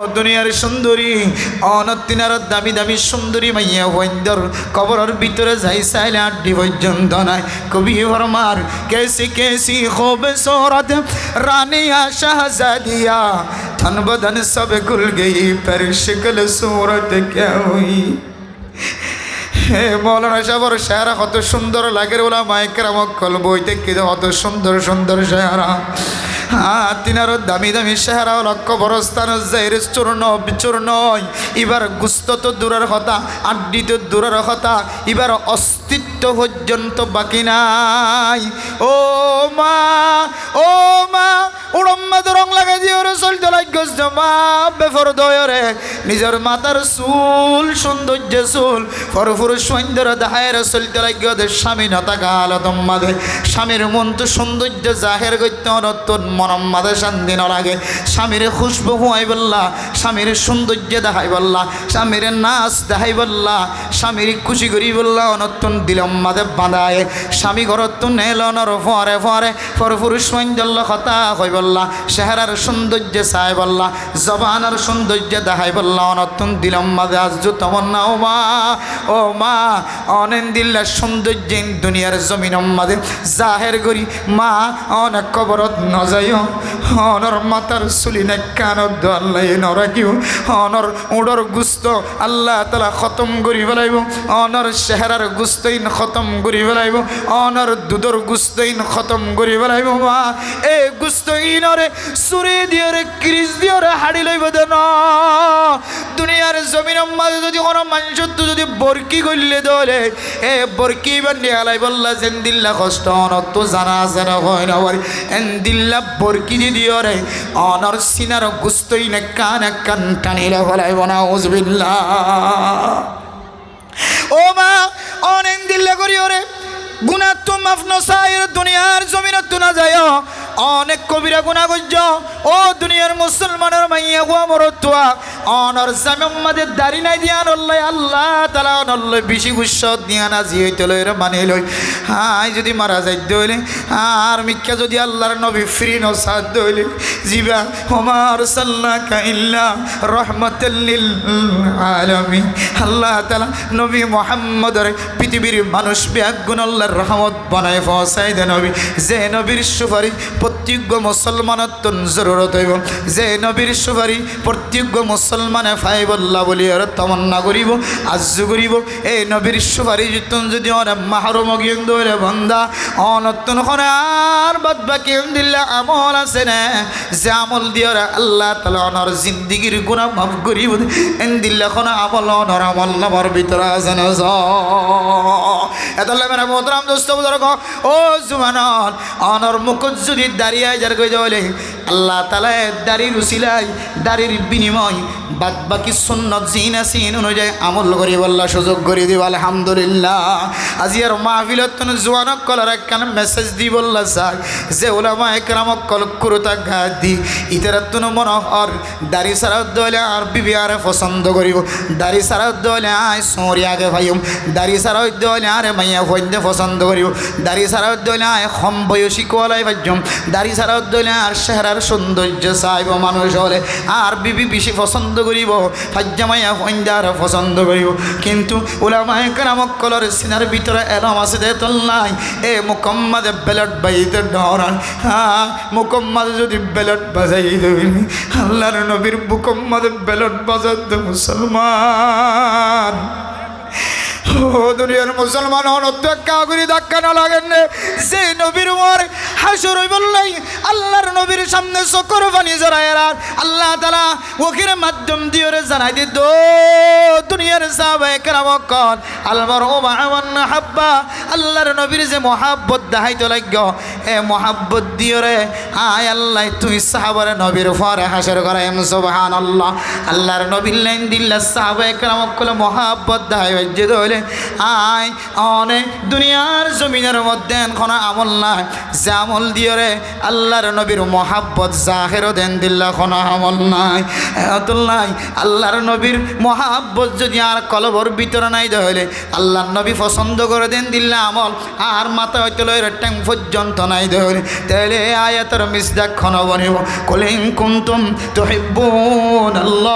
দুনিয়ার সুন্দরী অনতিনার দামি দামি সুন্দরী মাইয়া বৈন্দর কবরের ভিতরে যাই চাইলে আড্ডি পর্যন্ত নাই। কবি ফরমার কেসি কেসি খুবে সোরত রানিয়া শাহজাদিয়া তন বদন সব গুল গई पर शिकल सूरत क्या हुई। হে মৌলানা সাহেবের শেয়ারা কত সুন্দর লাগে, ওলামায়ে কেরাম কল বইতে কি কত সুন্দর সুন্দর শেয়ারা। তিনারও দামি দামি শেহারা লক্ষ বরস্থান জাহির চূর্ণ বিচূর্ণ। এবার গুস্ত তো দূরের কথা, আড্ডি তো দূরের কথা, এবার অস্তিত্ব পর্যন্ত বাকি নাই। ও মা ও মা উড়ম্মাদ রং লাগাই দিয়ে ওরে চলতে লাগছ মা বেফর দয়রে নিজের মাথার চুল সৌন্দর্য চুল ফরফুর সুন্দর দাহের চলতে লাগি ওদের স্বামী নতা গাল তোমাদের স্বামীর মন তো সৌন্দর্য জাহের করতে নতুন মনম মাদে শান্তি ন লাগে। স্বামীর খুশবু হুয়াই বললা, স্বামীর সৌন্দর্য দেখাই বললা, স্বামীর নাচ দেখাই বললা, স্বামীর খুশি করি বললা নতুন দিলম মাদে বাঁধায়। স্বামী ঘরত তো নেলনর ফরে ফরে ফরফুর সৌন্দর্য কথা কই বললা, চেহারার সৌন্দর্য চাই বললা, জবানের সৌন্দর্য দেখাই বললা নতুন দিলম মাদে আজ তমন্না। ও মা অনেন দিল্লার সৌন্দর্য দুনিয়ার জমিন মাদে জাহের করি মা অনেক কবরত নজাই অনর মাতার চুলি নে কানত দোয়াল্লাই নরাকিও অনর উড়র গুস্ত আল্লাহ তালা খতম করি পেলাইব, অনর চেহারার গুস্তইন খতম করি পেলাইব, অনর দুধর গুস্তইন খতম করি পেলাইব। মা এ গুস্তইনরে চুরি দিয়ে রে ক্রিজ দিয়ে রে হাড়ি লইব দেন। দুনিয়ার জমিন মাঝে যদি কোনো মানুষের যদি বরকি করলে দলে এ বরকি বান্ডি হালাই বললা যেন দিল্লা কষ্ট অনত তো জানা আছে না হয় না এন দিল্লা বরকি দিও রে অনর সিনার গুস্তই না কান টানিলে হলাই বনা উজবিল্লা। ও মা অনেক দিল্লা করি ওরে গুনা তো মাফ নসাইর দুনিয়ার জমিনত তো না যায় অনেক কবিরা গুণা গজ্জ। ও দুনিয়ার মুসলমানের মাইয়া গো মরতুয়া অনর জামিমাদের দাড়ি নাই দিয়া নল্লাই আল্লাহ তালা নল্লাই বেশি গুস্স দিয়া না জি হইতে লই মানে লই। হাই যদি মারা যাইতে হইলে আর মিথ্যা যদি আল্লাহর নবী ফ্রি নসাদ হইলে জিবা ওমার সাল্লাকা ইল্লা রহমাতাল লিল আলামিন। আল্লাহ তালা নবী মুহাম্মদের পৃথিবীর মানুষ ব্যাগুন আল্লাহর রহমত বানায় ফসাই দে নবী। যে নবীর সুপারিশ প্রত্যেক মুসলমানের তো জরুরত হইব, যে নবীর সুপারি প্রত্যেক মুসলমানে ফাই বল্লা বলি আর তমন্না করিব আজ্জ করিব। এই নবীর সুপারি যদি অনেক মাহরুম গিয়ে ধরে বন্ধা অনতুন খনে আর বাদ বাকি দিল্লা আমল আছে না যে আমল দিয়ে আল্লাহ তালা অনর জিন্দিগির গুণা মাফ করিব। এন দিল্লা খনে আমল অনর আমল নামার ভিতরে আছে না এতলে মেরা মোহতরাম দোস্ত বুজুর্গ ও জুমানন অনর মুখ যদি দাঁড়িয়ে যার কই যাওয়ালে আল্লাহ তালা দাড়ির উসিলাই দাড়ির বিনিময় বাদ বাকি সুন্নত জিন আসিন অনুযায়ী আমল করি বললা সুযোগ করে দিব আলহামদুলিল্লাহ। আজি আর মাহফিলত জোয়ানক কলার একখান মেসেজ দি বললা চাই যে ওলামা একরামক কল কুরুতা ঘা দি ইতারা তুন মনোহর দাড়ি সারা দলে আর বিবি আরে পছন্দ করিব, দাড়ি সারা দলে আয় সোঁরি আগে ভাইম, দাড়ি সারা দলে আরে মাইয়া ভৈন্দে পছন্দ করিব, দাড়ি সারা দলে আয় কম বয়সী কোয়ালাই ভাজ্যম, দাড়ি সারা দলে আর চেহারার সৌন্দর্য চাইব মানুষ হলে আর বিবি বেশি পছন্দ করিব, ফাজ্জামাইয়া ভৈন্দে আর পছন্দ করিব। কিন্তু ওলামায়ে কেরামক কলর সিনার ভিতরে এলম আছে দে তোল্লাই এ মুকম্মাদে বেলট বাইতে ডরান। হ্যাঁ মুকম্মাদে যদি বেলট বাজাই দেবেন আল্লাহর নবীর মুকম্মাদে বেলট বাজাতে মুসলমান। ও দুনিয়ার মুসলমান অনত্যা করি ধাক্কা না লাগেন যে নবীর ওর হাসর বললাই আল্লাহর নবীর সামনে চকর পানি জড়াইরা আল্লাহ তাআলা ওখির মাধ্যম দিয়ে জানাই দিত দুনিয়ার সাহাবায়ে কেরামক আলমার ও মাআমান হাব্বা আল্লাহর নবীর যে মহাব্বত দেখাইতে লাগল এ মহাব্বত দিয়ে রে আয় আল্লাহ তুই সাহাবার নবীর পরে হাসর করাই সুবহানাল্লাহ। আল্লাহর নবীর লাইন দিল্লা সাহাবায়ে কেরামক মহাব্বত দেখাই বাজ্যে হইলে আয় অনেক দুনিয়ার জমিনের মধ্যে এখন আমল নাই যে আমল দিয়ে রে আল্লাহর নবীর মহাব্বত জাহের দেন দিল্লা কোনো আমল নাই এতলাই। আল্লাহর নবীর মহাব্বত যদি আর কলবর ভিতরে নাই হইলে আল্লাহর নবী পছন্দ করে দেন দিল্লা আমল আর মাথা হইতে লয় ট্যাং পর্যন্ত শোনাই দেন তাহলে আয়াতের মিসদাক খন বনিব কুল ইন কুনতুম তুহিব্বুনাল্লাহ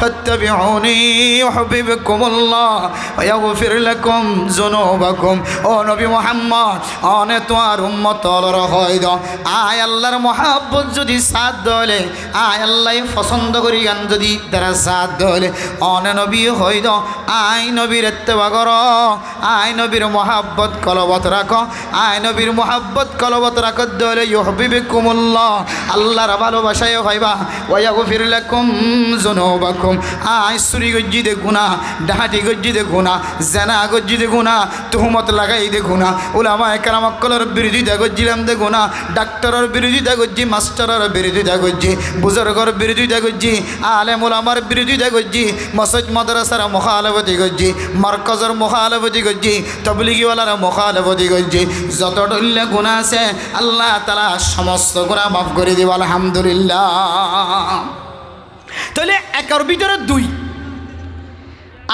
ফাত্তাবিউনি ইউহিব্বুকুমুল্লাহ ওয়া ইয়াগফির লাকুম যুনুবাকুম। ও নবী মুহাম্মদ অনে তোমার উম্মত হলর হইদ আয় আল্লাহর মহাব্বত যদি সাথ দলে আয় আল্লাহ পছন্দ করি গান যদি তারা সাথ দলে অনে নবী হইদ আয় নবীর ইত্তেবা কর আয় নবীর মহাব্বত কলবত রাখো আয় নবীর মহাব্বত কলবত রাখো দলে ইউহিব্বুকুমুল্লাহ আল্লাহর ভালোবাসায় হইবা ওয়া ইয়াগফির লাকুম যুনুবাকুম। আয় চুরি গজ্জি দে গুনাহ ডাহাতি গজ্জি দে গুনাহ জানা গজ্জি দে গুনাহ তুহমত লাগাই দে গুনাহ উলামায়ে কেরাম কলর বিরোধিতা গজ্জিলাম দে গুনাহ ডাক্তারের বিরোধিতা গজ্জি মাস্টারের বিরোধিতা গজ্জি বুজুর্গর বিরোধিতা গজ্জি আলেম উলামার বিরোধিতা গজ্জি মসজিদ মাদ্রাসার মুখালাফতি গজ্জি মারকাজের মুখালাফতি গজ্জি তাবলীগীওয়ালার মুখালাফতি গজ্জি যত ডল্লে গুনাহ আছে আল্লাহ তাআলা সমস্ত গুনাহ মাফ করে দিব আলহামদুলিল্লাহ। তাহলে একের ভিতরে দুই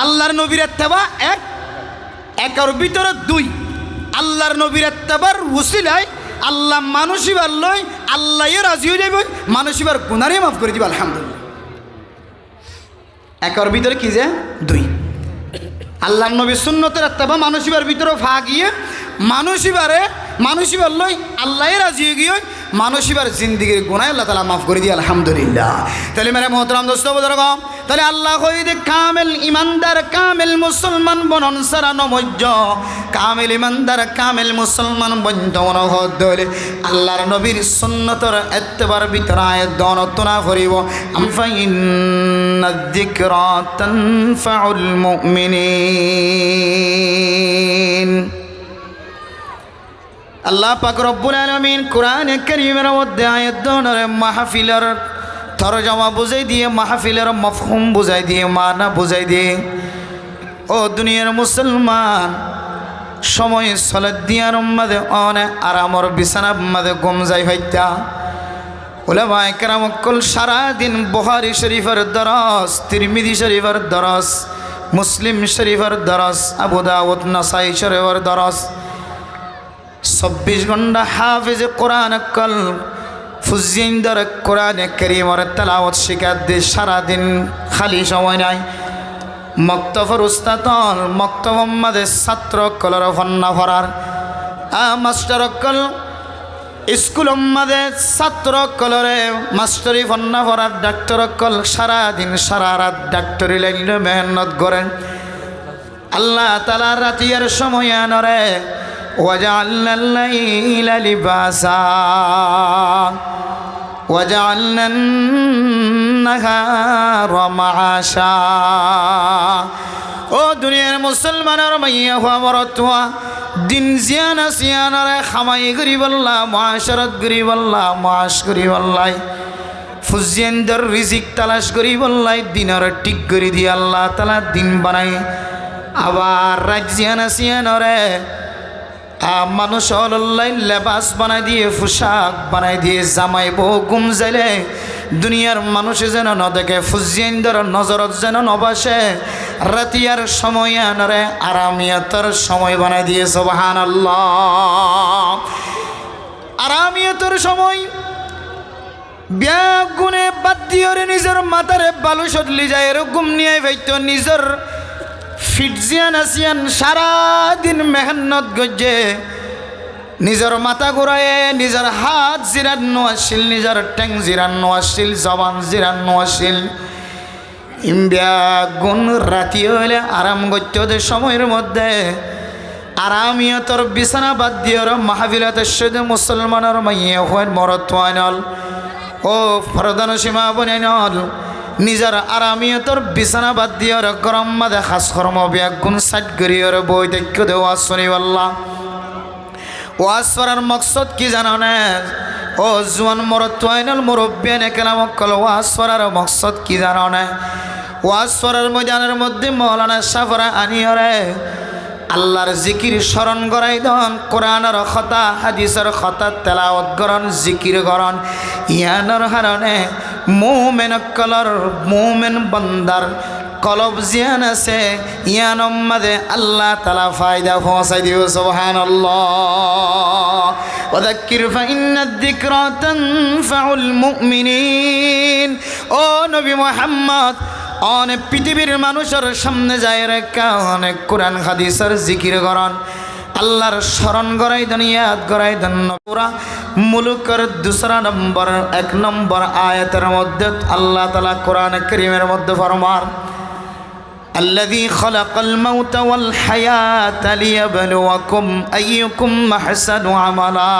আল্লাহর নবীর ইত্তেবা এক একের ভিতরে দুই আল্লাহর নবীর ইত্তেবার ওসিলায় আল্লাহ মানুষিবার লই আল্লাহ রাজি হয়ে যাবে মানুষিবার গুনারে মাফ করে দিব আলহামদুলিল্লাহ। একের ভিতরে কি যে দুই আল্লাহর নবীর সুন্নতের ইত্তেবা মানুষিবার ভিতরে ফা গিয়ে মানুষিবার লই আল্লাহ রাজি হয়ে গিয়ে মানুষিবার জিন্দিগির গুনাহ আল্লাহ তাআলা মাফ করে দিয়ে আলহামদুলিল্লাহ। তাহলে মেরে মোহতরম দোস্ত বুজুর্গ তাহলে আল্লাহ কইদে কামেল ইমানদার কামেল মুসলমান বনন সারা নমজ্জ কামেল ইমানদার কামেল মুসলমান বন্ধন হদলে আল্লাহর নবীর সুন্নতর ইত্তেবার ভিতর আয়াত দনতনা করিব আফাইন্নাদ যিকরা তানফাউল মুমিনিন। আল্লাহ পাক রব্বুল আলামিন কোরআনে কারীমের মধ্যে আয়াত দনরে মাহফিলের তরজমা বুঝাই দিয়ে মাহফিলের মফহুম বুঝাই দিয়ে মানা বুঝাই দিয়ে ও দুনিয়ার মুসলমান সময় সলাত দিয়ার মাঝে অনেক আরামর বিছানার মাঝে ঘুম যাই হইতা উলামায়ে কেরাম কল সারাদিন বুখারী শরীফের দরস তিরমিজি শরীফের দরস মুসলিম শরীফের দরস আবু দাউদ নাসাই শরীফের দরস 24 ঘন্টা হাফিজ কোরআন কল ফুজিন্দর কোরআনে কারীমের তেলাওয়াত শিখাত দে সারাদিন খালি সময় নাই মক্তবর উস্তাদল মক্তবর মাঝে ছাত্র কলর ফন্না ভরার মাস্টার কল স্কুল মাঝে ছাত্র কলরে মাস্টারি ফন্না ভরার ডাক্তার কল সারাদিন সারা রাত ডাক্তারি লাইনে মেহনত করেন আল্লাহ তাআলা রাতিয়ার সময় আনরে وجعلنا الليل لباسا وجعلنا النهار معاشا। ও দুনিয়ার মুসলমানের মাইয়া হওয়া মরতুয়া দিন জিয়ানা সিয়ানারে খামাই গরিবাল্লাহ মুআশারাত গরিবাল্লাহ মুআশ গরিবাল্লাহ ফুজিয়েন্দর রিজিক তালাশ গরিবাল্লাহ দিনের ঠিক করে দিয়ে আল্লাহ তাআলা দিন বানাই আবার রাত জিয়ানা সিয়ানারে মানুষ অল্লাই লেবাস বানাই দিয়ে পোশাক বানাই দিয়ে জামাই বউ ঘুম যাইলে দুনিয়ার মানুষ যেন ন দেখে ফুজিয়েন্দর নজরত যেন নবাসে রাতিয়ার সময় আনরে আরামিয়াতর সময় বানাই দিয়ে সুবহানাল্লাহ। আরামিয়াতর সময় ব্যাগুনে বাদ দিয়ে নিজের মাথারে বালু সটলি যায় এরকম নিয়ে ভাইতো নিজের ফিটজিয়ান আসিয়ান সারাদিন মেহনত গজ্জে নিজের মাথা ঘুরায় নিজের হাত জিরানো আসিল নিজের ট্যাং জিরানো আসিল জবান জিরানো আসিল ইম্বিয়া গুণ রাতি হইলে আরাম করতে সময়ের মধ্যে আরামিয়তর বিছানা বাদ দিয়ে মাহফিলাতের সাথে মুসলমানের মাইয়া হয় মরত নল ও ফরদান সীমা বনে নল নিজের আরামিয়তর বিছানা বাদ দিয়ে গরম মাদে খাস কর্ম ব্যাগুণ সাইড করিয়ে বই দেখে দেওয়া শনিবাল্লাহ ওয়াজ করার মকসদ কি জানো না ও জুয়ান মরত নল মুরব্বিয়ান কেরাম কল ওয়াজ করার মকসদ কি জানো না ওয়াজ করার ময়দানের মধ্যে মৌলানা সাফরা আনিয়রে আল্লাহর জিকির স্মরণ করাই দন কোরআনের কথা হাদিসের কথা তেলাওয়াত করন জিকির করন ইয়ানোর হারণে মুমিন কলর মুমিন বান্দার কলব জিয়ান আছে ইয়ানম মাদে আল্লাহ তাআলা ফায়দা পৌঁছাই দিও সুবহানাল্লাহ ওয়াযাক্কির ফাইন্নাদ যিকরা তানফাউল মুমিনিন ও নবী মুহাম্মদ অনেক পৃথিবীর মানুষের সামনে যায় রেখা অনেক কোরআন হাদিসের জিকির করেন আল্লাহর স্মরণ করাই দেন ইয়াদ করাই দেন পুরা মুলুকের 2 নম্বর 1 নম্বর আয়াতের মধ্যে আল্লাহ তাআলা কোরআন কারীমের মধ্যে ফরমান الذي خلق الموت والحياة ليبلوكم أيكم أحسن عملا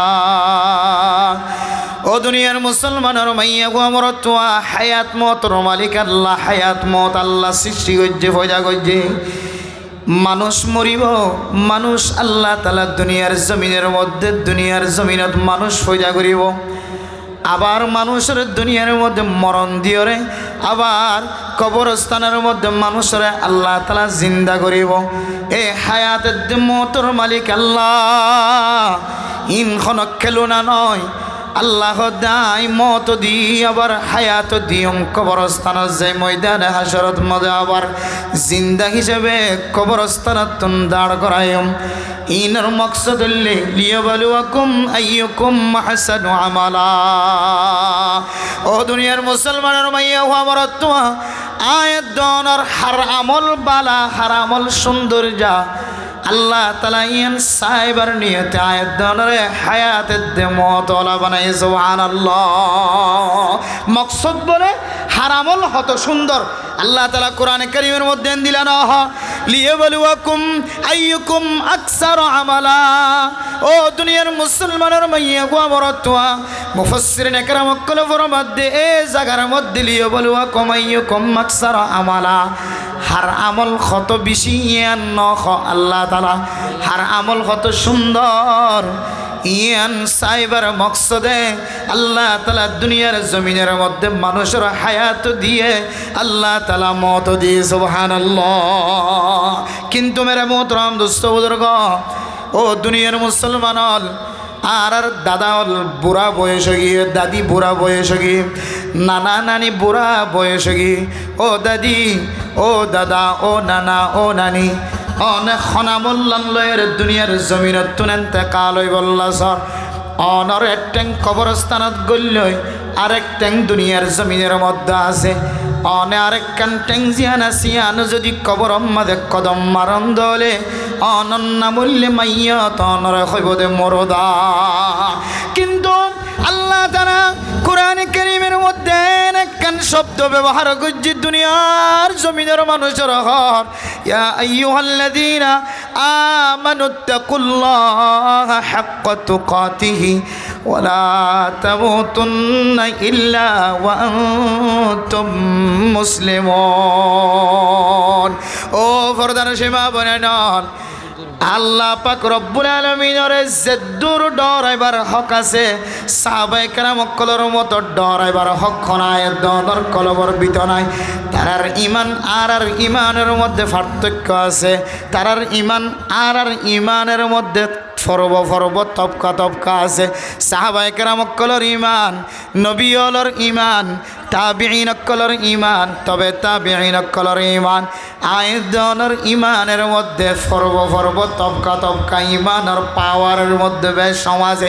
ও দুনিয়ার মুসলমানের মাইয়া গো আমার তো হায়াত মওতর মালিক আল্লাহ হায়াত মওত আল্লাহ সৃষ্টি করছে ফয়দা করছে মানুষ মরিব মানুষ আল্লাহ তাআলা দুনিয়ার জমিনের মধ্যে দুনিয়ার জমিনত মানুষ ফয়দা করিব আবার মানুষের দুনিয়ার মধ্যে মরণ দিয়রে আবার কবরস্থানের মধ্যে মানুষের আল্লাহ তাআলা জিন্দা করিব এই হায়াতের মওতর মালিক আল্লাহ ইনখন খেলুনা নয় আল্লাহ দাই মত দি আবার হায়াত দিয়ম কবরস্থানের যে ময়দানে হাসরত মধ্যে আবার জিন্দা হিসেবে কবরস্থানত দাঁড় করায়ম ইনার মকসদ লিয়াবলুয়াকুম আইয়ুকুম আহসানু আমালা ও দুনিয়ার মুসলমানের মাইয়া ও আমার তো আয়াত দনার হার আমল বালা হার আমল সৌন্দর্য আল্লাহ তাআলা ইয়ান সাইবার নিয়তে আয়াত দনরে হায়াতের মত ওলা বানাই সুবহানাল্লাহ মকসদ বলে হারামল হত সুন্দর আল্লাহ তাআলা কোরআনে কারীমের মধ্যে দিলেন লিয়াবলুয়াকুম আইয়ুকুম আকসারু আমালা ও দুনিয়ার মুসলমানের মাইয়া গো আমার তো মুফাসসিরিন একরাম কল ফরমাদে এ জায়গার মধ্যে লিয়াবলুয়াকুম আইয়ুকুম আকসারু আমালা হার আমল কত বেশি ইয়ান নখ আল্লাহ তাআলা হার আমল কত সুন্দর ইয়ান সাইবার মকসদে আল্লাহ তাআলা দুনিয়ার জমিনের মধ্যে মানুষের হায়াত দিয়ে আল্লাহ তাআলা মত দিয়ে সুবহানাল্লাহ কিন্তু মেরে মোহতরম দোস্ত বুজুর্গ ও দুনিয়ার মুসলমান আর দাদা বুড়া বয়স গিয়ে দাদি বুড়া বয়স গিয়ে নানা নানি বুড়া বয়স গিয়ে ও দাদি ও দাদা ও নানা ও নানি অনেক খনামুল্লান লয়ের দুনিয়ার জমিনত তুনেনতে কালই বললা সর অনর এক ট্যাং কবরস্থানত গল্লই আরেক ট্যাং দুনিয়ার জমিনের মধ্যে আছে অনে আরেক কান ট্যাং জিয়ান আসিয়ান যদি কবর মাদে কদম মারণ দলে অনন্না মূল্যে মাইয়া তনরে হইবদে মরদা কিন্তু আল্লাহ তাআলা কোরআন কারীমের মধ্যে কান শব্দ ব্যবহার করছে দুনিয়ার জমিনের মানুষের হর ইয়া আইয়ুহাল্লাযীনা আমানুত্তাকুল্লাহা হাক্কা তুকাতিহি ওয়া লা তামুতুন্না ইল্লা ওয়া আনতুম মুসলিমুন ও ফরদান সীমা বনান আল্লাহ পাক রব্বুল আলামিনের জেদ্দুর ডরাইবার হক আছে সাহাবায়ে কেরাম কলর মতো ডরাইবার হক নাই দর কলবর বিতনায় তারার ঈমান আর ঈমানের মধ্যে পার্থক্য আছে তারার ঈমান আর ঈমানের মধ্যে ফরব তবকা আছে সাহাবায়ে কেরাম কলর ঈমান নবী হলর ঈমান তাবিঈন কলর ঈমান তবে তাবিঈন কলর ঈমান আয়েদনের ঈমানের মধ্যে ফরব তবকা ঈমানের পাওয়ারের মধ্যে বেশ সমাজে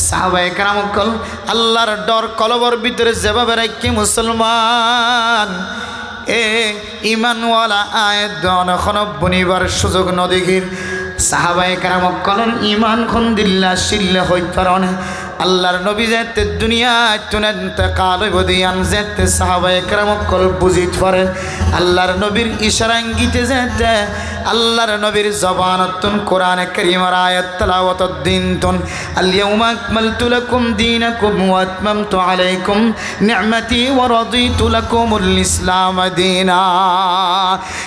সাহাবায়ে কেরাম কল আল্লাহর ডর কলবর ভিতরে যেভাবে রাখি মুসলমান এ ঈমানওয়ালা আয়েদন এখন বনিবার সুযোগ নদীগির সাহাবায়ে কেরাম কলর ঈমান খন দিল্লা শিল্লা হইতে পারে আল্লাহর নবী যেতে দুনিয়ায় ইন্তেকাল হইব দিয়ান যেতে সাহাবায়ে কেরাম কল বুঝিত পারে আল্লাহর নবীর ইশারা ইঙ্গিতে যেতে আল্লাহর নবীর জবানতুন কোরআন কারীমের আয়াত তেলাওয়াত দিনতুন আল ইয়াউমা আকমালতু লাকুম দীনাকুম ওয়া আতমামতু আলাইকুম নি'মাতি ওয়া রাদিতু লাকুমুল ইসলাম দীনা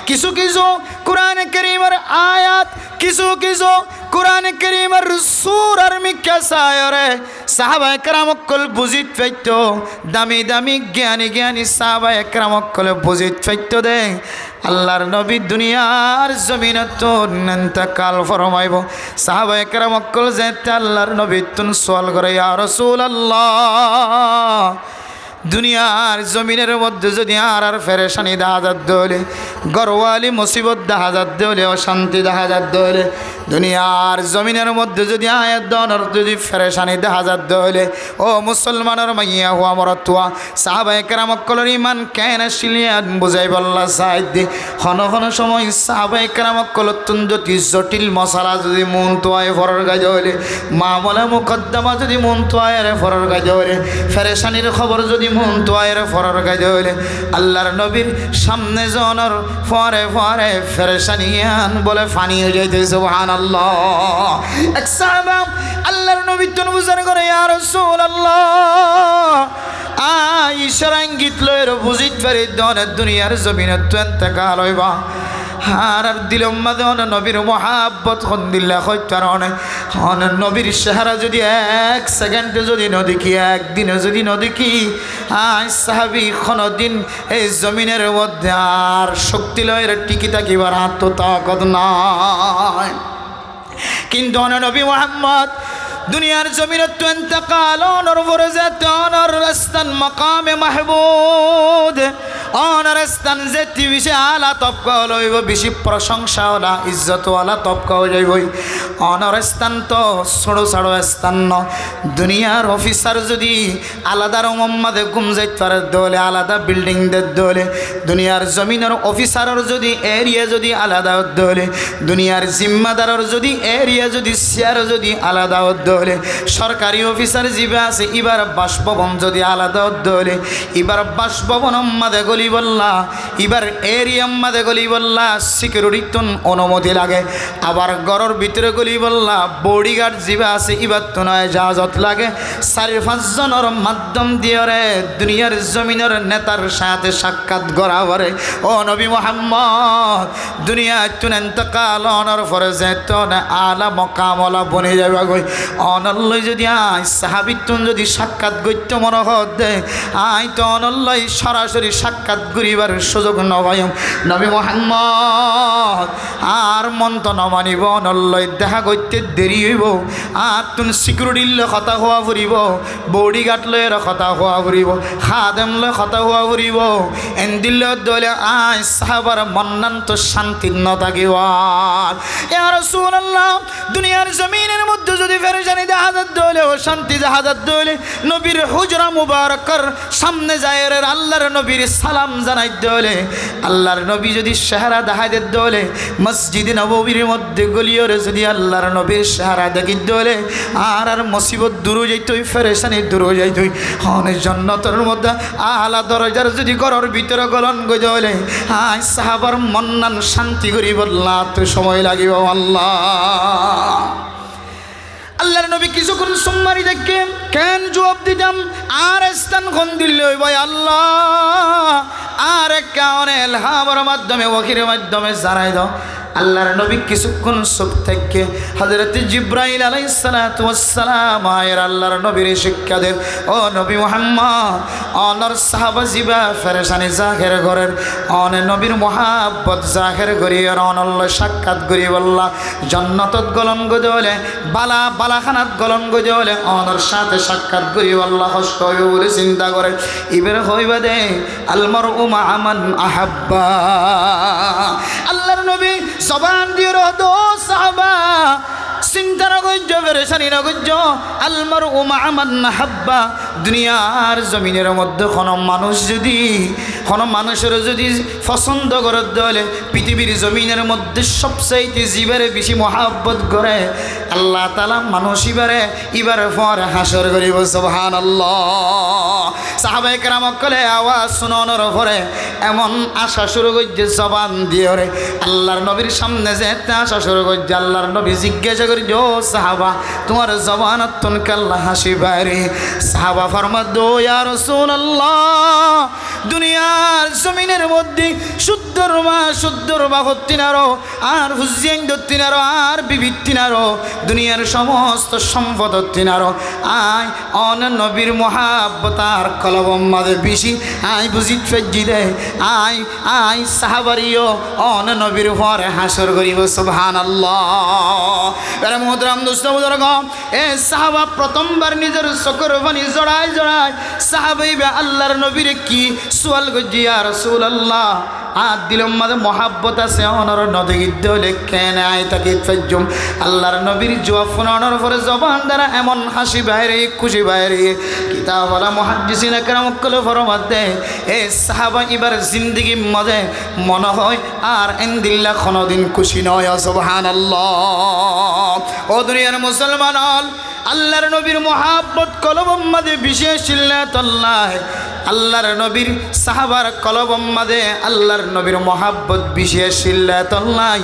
কিছু কিছু কোরআন কারীমের আয়াত কিছু কিছু কোরআন কারীমের সূরার মিক্কা সায়রে সাহাবায়ে কেরাম কল বুঝিত পাইতো দামি দামি জ্ঞানী সাহাবায়ে কেরাম কল বুঝিত পাইতো দে আল্লাহর নবী দুনিয়ার জমিনত ইন্তেকাল ফরমাইব সাহাবায়ে কেরাম কল যেতে আল্লাহর নবী তুন সওয়াল করে ইয়া রাসূলুল্লাহ দুনিয়ার জমিনের মধ্যে যদি আর ফেরেশানি দেখা যাত হলে, গরওয়ালি মুসিবত দেখা যাত হলে, অশান্তি দেখা যাত হলে, দুনিয়ার জমিনের মধ্যে যদি আয়াত দনর যদি ফেরেশানি দেখা যাত হলে, ও মুসলমানের মাইয়া হুয়া মরতুয়া সাহাবায়ে কেরাম কলর ইমান কেন শিলিয়ান বুঝাই বল্লা সাইদি হন হন সময় সাহাবায়ে কেরাম কল যদি জটিল মশলা যদি মন তোয়ায় ফরর গাজ হলে, মামলা মুকদ্দমা যদি মন তোয়ায় ফরর গাজ হলে, ফেরেশানির খবর যদি মন তোয়ায় ফরর গাজ হলে, আল্লাহর নবীর সামনে জনর ফরে ফরে ফেরেশানিয়ান বলে ফানি হয়ে যাইতে সুবহানাল্লাহ। এক সাহাবা আল্লাহর নবী তন বুঝার করে ইয়া রাসূলুল্লাহ ইশারা ইঙ্গিত লয়ের বুঝিত পারি দনের দুনিয়ার জমিনের তো এতেকাল হইবা আর দিলম মাঝে নবীর মহাব্বত হন দিল্লা হইতারণে হন নবীর চেহারা যদি এক সেকেন্ডে যদি নদেখি, একদিনে যদি নদেখি, সাহাবি কোনদিন এই জমিনের মধ্যে আর শক্তি লয়ের টিকি থাকিবার আত্মতাকত নাই। কিন্তু নবী মুহাম্মদ দুনিয়ার জমিনের তো ইন্তেকাল অনর ফরজাত অনর রাস্তান মাকামে মাহমুদ অনর স্থান যেটি বেশি আলা তবকা লইব, বেশি প্রশংসা ওলা ইজ্জত ওলা তবকা যাইবই। অনর স্থান তো ছোড়ো ছাড়ো স্থান ন। দুনিয়ার অফিসার যদি আলাদা রঙে ঘুম যাইতে পারে দলে, আলাদা বিল্ডিং দের দলে, দুনিয়ার জমিনের অফিসারের যদি এরিয়া যদি আলাদা দলে, দুনিয়ার জিম্মাদারের যদি এরিয়া যদি শেয়ার যদি আলাদা দলে, সরকারি অফিসার জিবা আছে এবার বাসভবন যদি আলাদা দলে, এবার বাসভবন মাদে গলি বললা, এবার এরিয়া মাদে গলি বললা সিকিউরিটি অনুমতি লাগে, আবার ঘরের ভিতরে গলি বললা বডিগার্ড জিবা আছে এবার তো নয় জাহাজত লাগে। 4-5 জনের মাধ্যম দিয়ে রে দুনিয়ার জমিনের নেতার সাথে সাক্ষাৎ করা পরে ও নবী মুহাম্মদ দুনিয়া তুন ইন্তেকাল অনর ফরজে তো আলা মকামলা বনে যাবে গই। অনল্লয় যদি আই সাহাবিতুন যদি সাক্ষাৎ গইতে মনে হতে আই তো অনল্লয় সরাসরি সাক্ষাৎ করিবার সুযোগ নবায়ম নবী মুহাম্মদ আর মন তো নমানিব, অনল্লয় দেখা করতে দেরি হইব, আর তুন সিকিউরিটির কথা হওয়া ফুরিব, বডিগার্ড লয়ের কথা হওয়া ফুরিব, খাদেম লয় কথা হওয়া ফুরিব, এন্দিল দলে আই সাহাবার মন্নান তো শান্তি ন থাকিব। ইয়া রাসূলুল্লাহ দুনিয়ার জমিনের মধ্যে যদি ফেরেশানি জাহাজাত দলে ও শান্তি জাহাজাত দলে নবীর হুজরা মুবারকার সামনে যায় রে আল্লাহর নবীর সালাম জানাই দলে, আল্লাহর নবী যদি চেহারা দেখাই দে দলে, মসজিদে নববীর মধ্যে গলিয়রে যদি আল্লাহর নবীর চেহারা দেখি দলে আর মুসিবত দূর যাইতই, ফেরেশানি দূর যাইতই, অনেক জান্নাতের মধ্যে আলা দরজার যদি ঘরের ভিতরে গলন গই দলে আই সাহাবার মন্নান শান্তি করি বললা তো সময় লাগিব। আল্লাহ আল্লাহর নবী কিছুক্ষণ সুম্মারি দেখে কেন জবাব দিতাম আর স্থান কোন দিল ভাই আল্লাহ আর কারণে এলহামের মাধ্যমে ওয়াহির মাধ্যমে জানাই দাও। আল্লাহর নবী কিছুক্ষণ চুপ থেকে হযরত জিবরাইল আলাইহিস সালাতু ওয়াস সালাম আয়ের আল্লাহর নবীর শিক্ষা দেন ও নবী মুহাম্মদ অনর সাহাবা জিবা ফেরেশানি জাহের ঘরের অন নবীর মুহাব্বত জাহের করি আর অনল্ল সাক্ষাৎ করি বললা জান্নাতত গলন গজলে বালা বালাখানাত গলন গজলে অনর সাথে সাক্ষাৎ করি আল্লাহ কষ্ট হইব বলে চিন্তা করে ইবের হইবা দে আলমারউ মা মান আহাব্বা। আল্লাহর নবী জবান দিয়ে রহদো সাহাবা চিন্তা না করছ ফেরেশানি না করছ আলমারউ মা মান আহাব্বা। দুনিয়ার জমিনের মধ্যে কোনো মানুষ যদি কোনো মানুষের যদি পছন্দ করে দলে পৃথিবীর জমিনের মধ্যে সবচাইতে জীবের বেশি মহাব্বত করে আল্লাহ তাআলা মানুষ ইবারে পর হাসর করিব সুবহানাল্লাহ। সাহাবায়ে কেরাম কলে আওয়াজ শুনানোর পরে এমন আশা শুরু করছে জবান দিয়ে রে আল্লাহর নবীর সামনে যেতে আশা শুরু করছে। আল্লাহর নবী জিজ্ঞাসা করি ও সাহাবা তোমার জবানত তুনকে আল্লাহ হাসি বাইরে। সাহাবা ফরমাদ দো ইয়া রাসূলুল্লাহ দুনিয়ার জমিনের মধ্যে শুদ্ধর বা হত্তিনারো আর হুজিয়ান দত্তিনারো আর বিবিত্তিনারো দুনিয়ার সমস্ত সম্পদ হত্তিনারো আয় অন নবীর মহাব্বত আর কলবম মাঝে বেশি আয় বুঝিত ফেজি দে আয় সাহাবারিও অন নবীর পরে হাসর করিব সুবহানাল্লাহ। এর মুহতরম দোস্ত বুজুর্গ এ সাহাবা প্রথমবার নিজের চোখের পানি জড়া জড়ায় জড়ায় সাহাবাইবা আল্লাহর নবীরে কি সুয়াল গজি ইয়া রাসূলুল্লাহ আর দিলম মাঝে মহাব্বত আছে অনর নদী গিদ্দলে কেন আয় তাকে তজ্জুম আল্লাহর নবীর জবাব শোনানোর পরে জবান দ্বারা এমন হাসি বাইরে খুশি বাইরে কিতাবওয়ালা মুহাদ্দিসিন একরাম কলে ফরমাত দেয় এ সাহাবা এবার জিন্দেগি মজে মনে হয় আর এন্দিল্লা কোনোদিন খুশি নয় সুবহানাল্লাহ ও দুনিয়ার মুসলমান আল্লাহর নবীর মহাব্বত কলবম মাঝে বিশেষ চিল্লাতুল্লাহ আল্লাহর নবীর সাহাবার কলবম মাঝে আল্লাহর নবীর মহাব্বত বিশেষ চিল্লাতুল্লাহ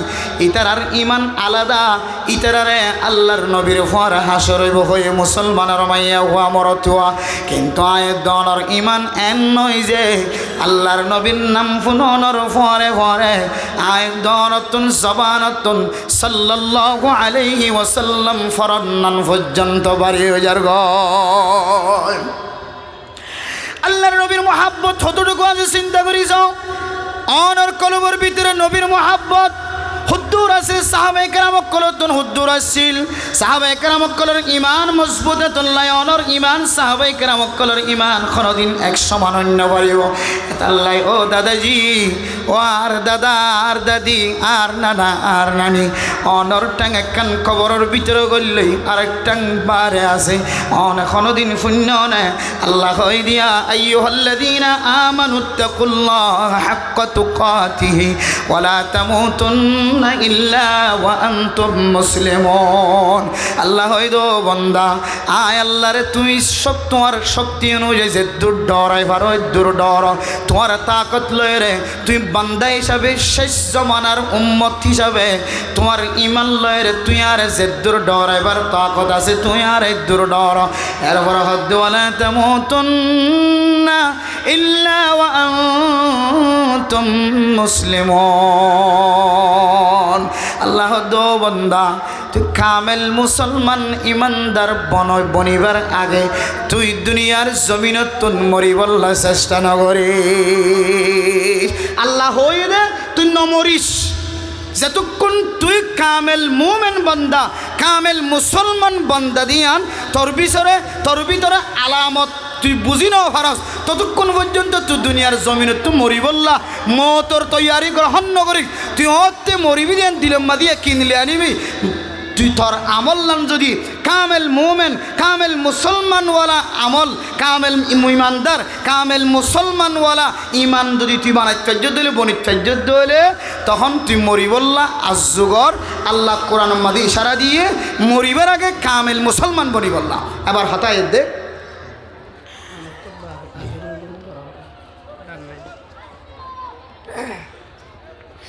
ইতারার ইমান আলাদা ইতারারে আল্লাহর নবীর ফর হাসর হয়ে মুসলমানের মাইয়া হুয়া মরতুয়া কিন্তু আয়দনর ইমান এন নয় যে আল্লাহর নবীর নাম ফুনর ফরে ফরে আয়দনতুন জবানতুন সাল্লাল্লাহু আলাইহি ওয়াসাল্লাম ফরন্নান পর্যন্ত বাড়ি যার গয় আল্লাহর নবীর মহাব্বত কতটুকু আছে চিন্তা করিস অনর কলবর ভিতরে নবীর মহাব্বত হুদ্দুর আছে সাহাবায়ে কেরাম কলতন হুদ্দুর আসছিল সাহাবায়ে কেরাম কলর ঈমান মজবুত তল্লাই অনর ঈমান সাহাবায়ে কেরাম কলর ঈমান কোনদিন এক সমান অন্য পারিব আল্লাহ ও দাদাজি ও আর দাদা আর দাদি আর নানা আর নানি অনর টাং একখান কবরের ভিতরে গললেই আরেক টাং বারে আছে অন কোনদিন শূন্য না আল্লাহ কই দিয়া আইয়ুহাল্লাযীনা আমানুত্তাকুল্লাহ হাক্কা তুকাতিহি ওয়ালা তামুতুন্না ইল্লা ওয়া আনতুম মুসলিমুন আল্লাহ হইদো বান্দা আয় আল্লাহরে তুই সব তোমার শক্তি অনুযায়ী যে দূর ডরাই পারো দূর ডর তোমার তাকত লয় রে তুই বান্দা হিসাবে শেষ জমানার উম্মত হিসাবে তোমার ইমান লয় রে তুই আর যে দূর ডরাইবার তাকত আছে তুই আর দূর ডর এরপর হদ ওয়ালা তামুতুন্না ইল্লা ওয়া আনতুম মুসলিমুন আল্লাহ দো বন্দা তুই কামেল মুসলমান ইমানদার বনিবার আগে তুই দুনিয়ার জমিনত মরিবল্লা চেষ্টা নকরিস আল্লাহ হয়ে দে তুই নমরিস যতক্ষণ তুই কামেল মুমেন বন্দা কামেল মুসলমান বন্দা দিয়ান তোর ভিতরে আলামত তুই বুঝি নাও ফারাস ততক্ষণ পর্যন্ত তুই দুনিয়ার জমিনে তুই মরিবল্লা মতর তৈয়ারি গ্রহণ নকরি তুই হতে মরিবি দেন দিলম্মা দিয়ে কিনলে আনিবি তুই তোর আমল নাম যদি কামেল মুমেন কামেল মুসলমানওয়ালা আমল কামেল ইমানদার কামেল মুসলমানওয়ালা ইমান যদি তুই বানাইত্যাজ্য দিলে বনিত্যাজ্য দিলে তখন তুই মরিবল্লা আজগর আল্লাহ কোরআন মাদি ইশারা দিয়ে মরিবার আগে কামেল মুসলমান বনিবল্লা আবার হতায় দে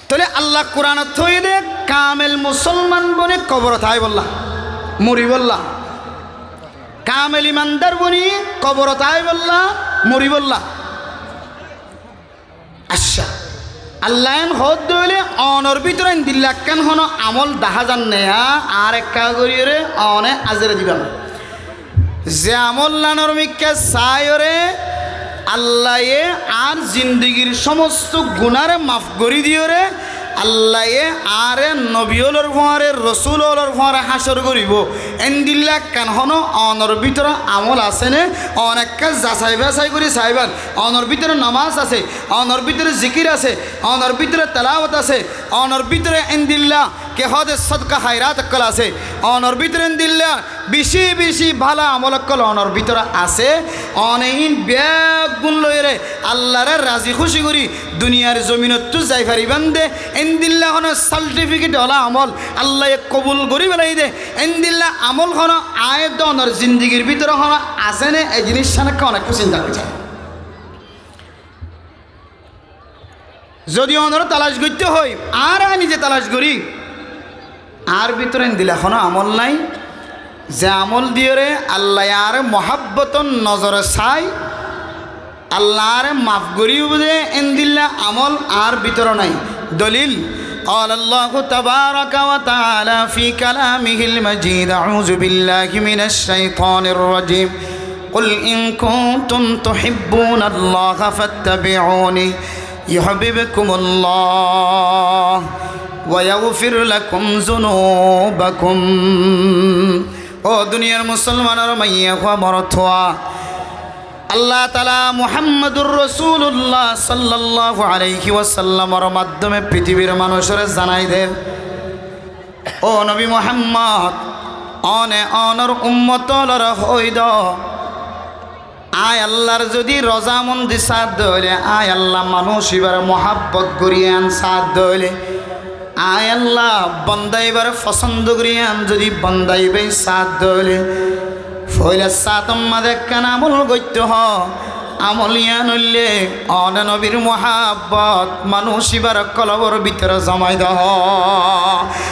তাহলে আল্লাহ কোরআন থই দে কামেল মুসলমান বনে কবর থাই বললা মরি বললা কামেল ইমানদার বনি কবর থাই বললা মরি বললা আচ্ছা আল্লাহ হদ দইলে অনর ভিতরে দিল্লা কেন হন আমল দেখা যান নেয়া আর একা করিয়ে অনে আজরে দিবা যে আমল লানর মিকে সায়রে আল্লাহ আর জিন্দগির সমস্ত গুনারে মাফ করি দিও রে আল্লাহ আরে নবীলর ফোঁয়ারে রসুলর ফোঁয়ারে হাসর করিব এন্দিল্লা কেন হন অনর ভিতরে আমল আছে নে অনেকটা যাচাই বাছাই করে চাইবার অনর ভিতরে নামাজ আছে অনর ভিতরে জিকির আছে অনর ভিতরে তেলাওয়াত আছে অনর ভিতরে এন্দিল্লা কে হদে সদকা হায়রাত কল আছে অনর ভিতরে এন্দিল্লা বেশি বেশি ভালো আমলকল অনর ভিতরে আছে অনেক ব্যাগ গুণ লইরে আল্লাহরে রাজি খুশি করি দুনিয়ার জমিনত তো যাই পারিবান দে এন্দিল্লা হন সার্টিফিকেট হলা আমল আল্লাহ কবুল করি বেলাই দে এন্দিল্লা আমল হন আয়ত অনর জিন্দগির ভিতরে হন আছে নে এই জিনিস সানাকে অনেক চিন্তা করছে যদি অনর তালাশ করতে হয় আর নিজে তালাশ করি আর ভিতরে এন্দিল্লা হন আমল নাই যে আমল দিয়ে রে আল্লাহ আর মহাব্বতন নজরে চাই আল্লাহর মাফ করিও যে এন্দিল্লা আমল আর ভিতর নাই দলিল قال الله تبارك وتعالى في كلامه المجيد أعوذ بالله من الشيطان الرجيم قل إن كنتم تحبون الله فاتبعوني يحببكم الله ويغفر لكم ذنوبكم ও দুনিয়ার মুসলমানের মাইয়া খোয়া মরথোয়া আল্লাহ তাআলা মুহাম্মদুর রাসূলুল্লাহ সাল্লাল্লাহু আলাইহি ওয়াসাল্লামের মাধ্যমে পৃথিবীর মানুষের জানাই দেন, ও নবী মুহাম্মদ, অনর উম্মতর হইদ আয় আল্লাহর যদি রজামন্দি সাথ দইলে, আয় আল্লাহ মানুষ এবার মহাব্বত করিয়ান সাথ দইলে, আয় আল্লাহ বন্দাইবার পছন্দ করিয়ান যদি বন্দাইবে সাথ দইলে, ফইলে সাত মাদে কান আমল গত্য হ আমলিয়ান হইলে অন নবীর মহাব্বত মানুষ এবার কলবর ভিতরে জমাই দহ।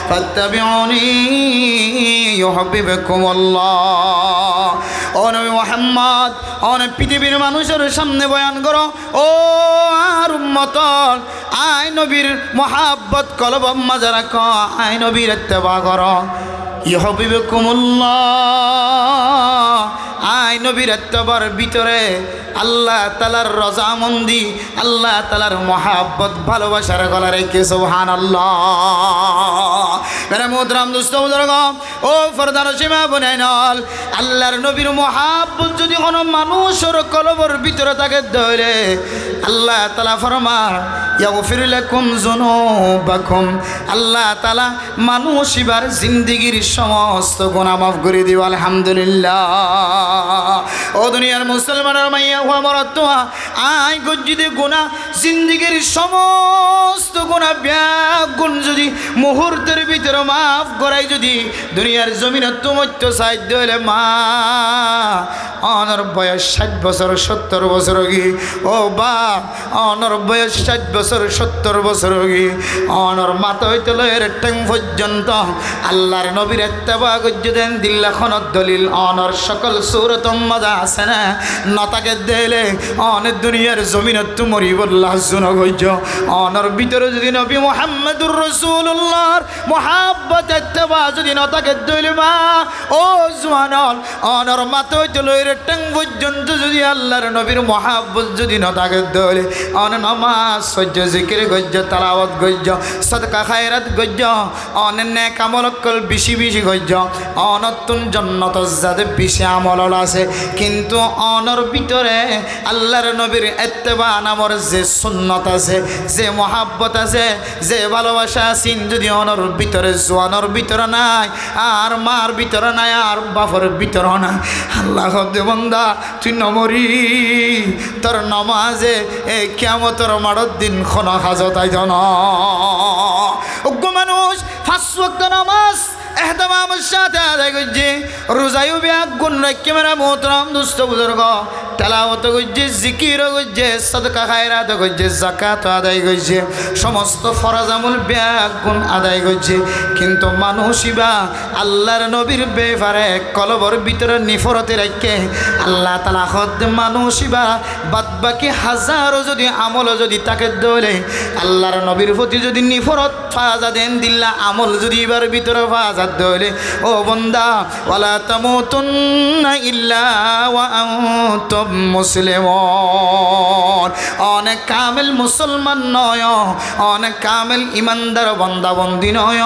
ফাত্তাবিউনি ইউহিব্বুকুমুল্লাহ। ও নবী মুহাম্মদ, অনেক পৃথিবীর মানুষের সামনে বয়ান করো, ও আর উম্মত, আয় নবীর মহাব্বত কলব মাঝে রাখো, আয় নবীর ইত্তেবা করো। ইউহিব্বুকুমুল্লাহ, আয় নবীর ইত্তেবার ভিতরে আল্লাহ তাআলার রজামন্দি, আল্লাহ তাআলার মহাব্বত ভালোবাসার গলা রেখে সুবহানাল্লাহ। মেরে মোহতরম দোস্ত বুজুর্গ, ও ফরদার সীমা বনাইনাল, আল্লাহর নবীর মহাব্বত যদি কোনো মানুষের কলবের ভিতরে থাকে ধরে, আল্লাহ তাআলা ফরমায় ইয়াগফির লাকুম যুনুবাকুম, আল্লাহ তাআলা মানুষ এবার জিন্দেগীর সমস্ত গুনাহ মাফ করে দিব। আলহামদুলিল্লাহ। ও দুনিয়ার মুসলমানের মাইয়া হুয়া মরাতুয়া, আয় গজ্জিদে গুনাহ জিন্দেগীর সমস্ত গুনাহ ব্যাগুণ যদি মুহূর্তের ভিতরে মাফ করাই, যদি দুনিয়ার জমিনে তুমত্য সাধ্য হলে মা অনর বয়স 60 বছর 70 বছর গি, ও বা অনর বয়স 60 বছর 70 বছর গি, অনর মাথা হইতে লয়ের ট্যাং পর্যন্ত আল্লাহর নবীর ইত্তেবা গজ্জ দেন দিল্লাখনত দলিল অনর সকল সূরত মজা আছে না নতাকে দেলে অনেক দুনিয়ার জমিনত তুমরি বল্লাহ জুন গজ্জ অনর ভিতরে যদি নবী মুহাম্মদুর রাসূলুল্লাহর মুহাব্বত ইত্তেবা যদি নতাকে দইলে মা ও জওয়ানল অনর মাথা হইতে লয়ের ট্যাং পর্যন্ত যদি আল্লাহর নবীর মুহাব্বত যদি নতাকে দইলে অন নামাজ সহ্য জিকির গজ্জ তালাওয়াত গজ্জ সদকা খায়রাত গজ্জ অন নেক আমল কল বেশি বেশি গজ্জ অনতুন জান্নাত যাতে বেশি আমল আছে, কিন্তু অনর ভিতরে আল্লাহর নবীর ইত্তেবা নামর যে সুন্নত আছে, যে মুহাব্বত আছে, যে ভালোবাসা আছে, যদি অনর ভিতরে জওয়ানর ভিতরে নাই, আর মার ভিতরে নাই, আর বাপর ভিতরে নাই, আল্লাহ দে বান্দা তুই নমরি তোর নামাজে এই কিয়ামতের মাড়র দিন খন হাজতাই জন মানুষ 5 ওয়াক্ত নামাজ এহতেমামের সাথে আদায় করছে, রোজায়ও ব্যাগ গুণ রাখে মেরা মোহতরম দুস্থ বুজুর্গ, তেলাওয়াত করছে, জিকির করছে, সদকা খায়রাত করছে, যাকাত আদায় করছে, সমস্ত ফরজ আমল ব্যাগ গুণ আদায় করছে, কিন্তু মানুষই বা আল্লাহর নবীর ব্যাপারে কলবর ভিতরে নিফরতে রাখে আল্লাহ তাআলা খদ মানুষই বা বাদ বাকি হাজারো যদি আমল যদি তাকে দলে আল্লাহর নবীর প্রতি যদি নিফরত ফাজা দেন দিল্লা আমল যদি এবার ভিতরে ফাজা দলে, ও বন্দা ওয়ালা তামুতুন্না ইল্লা ওয়া আনতুম মুসলিমুন, অনেক কামেল মুসলমান নয়, অনেক কামেল ইমানদার বান্দা বন্দি নয়,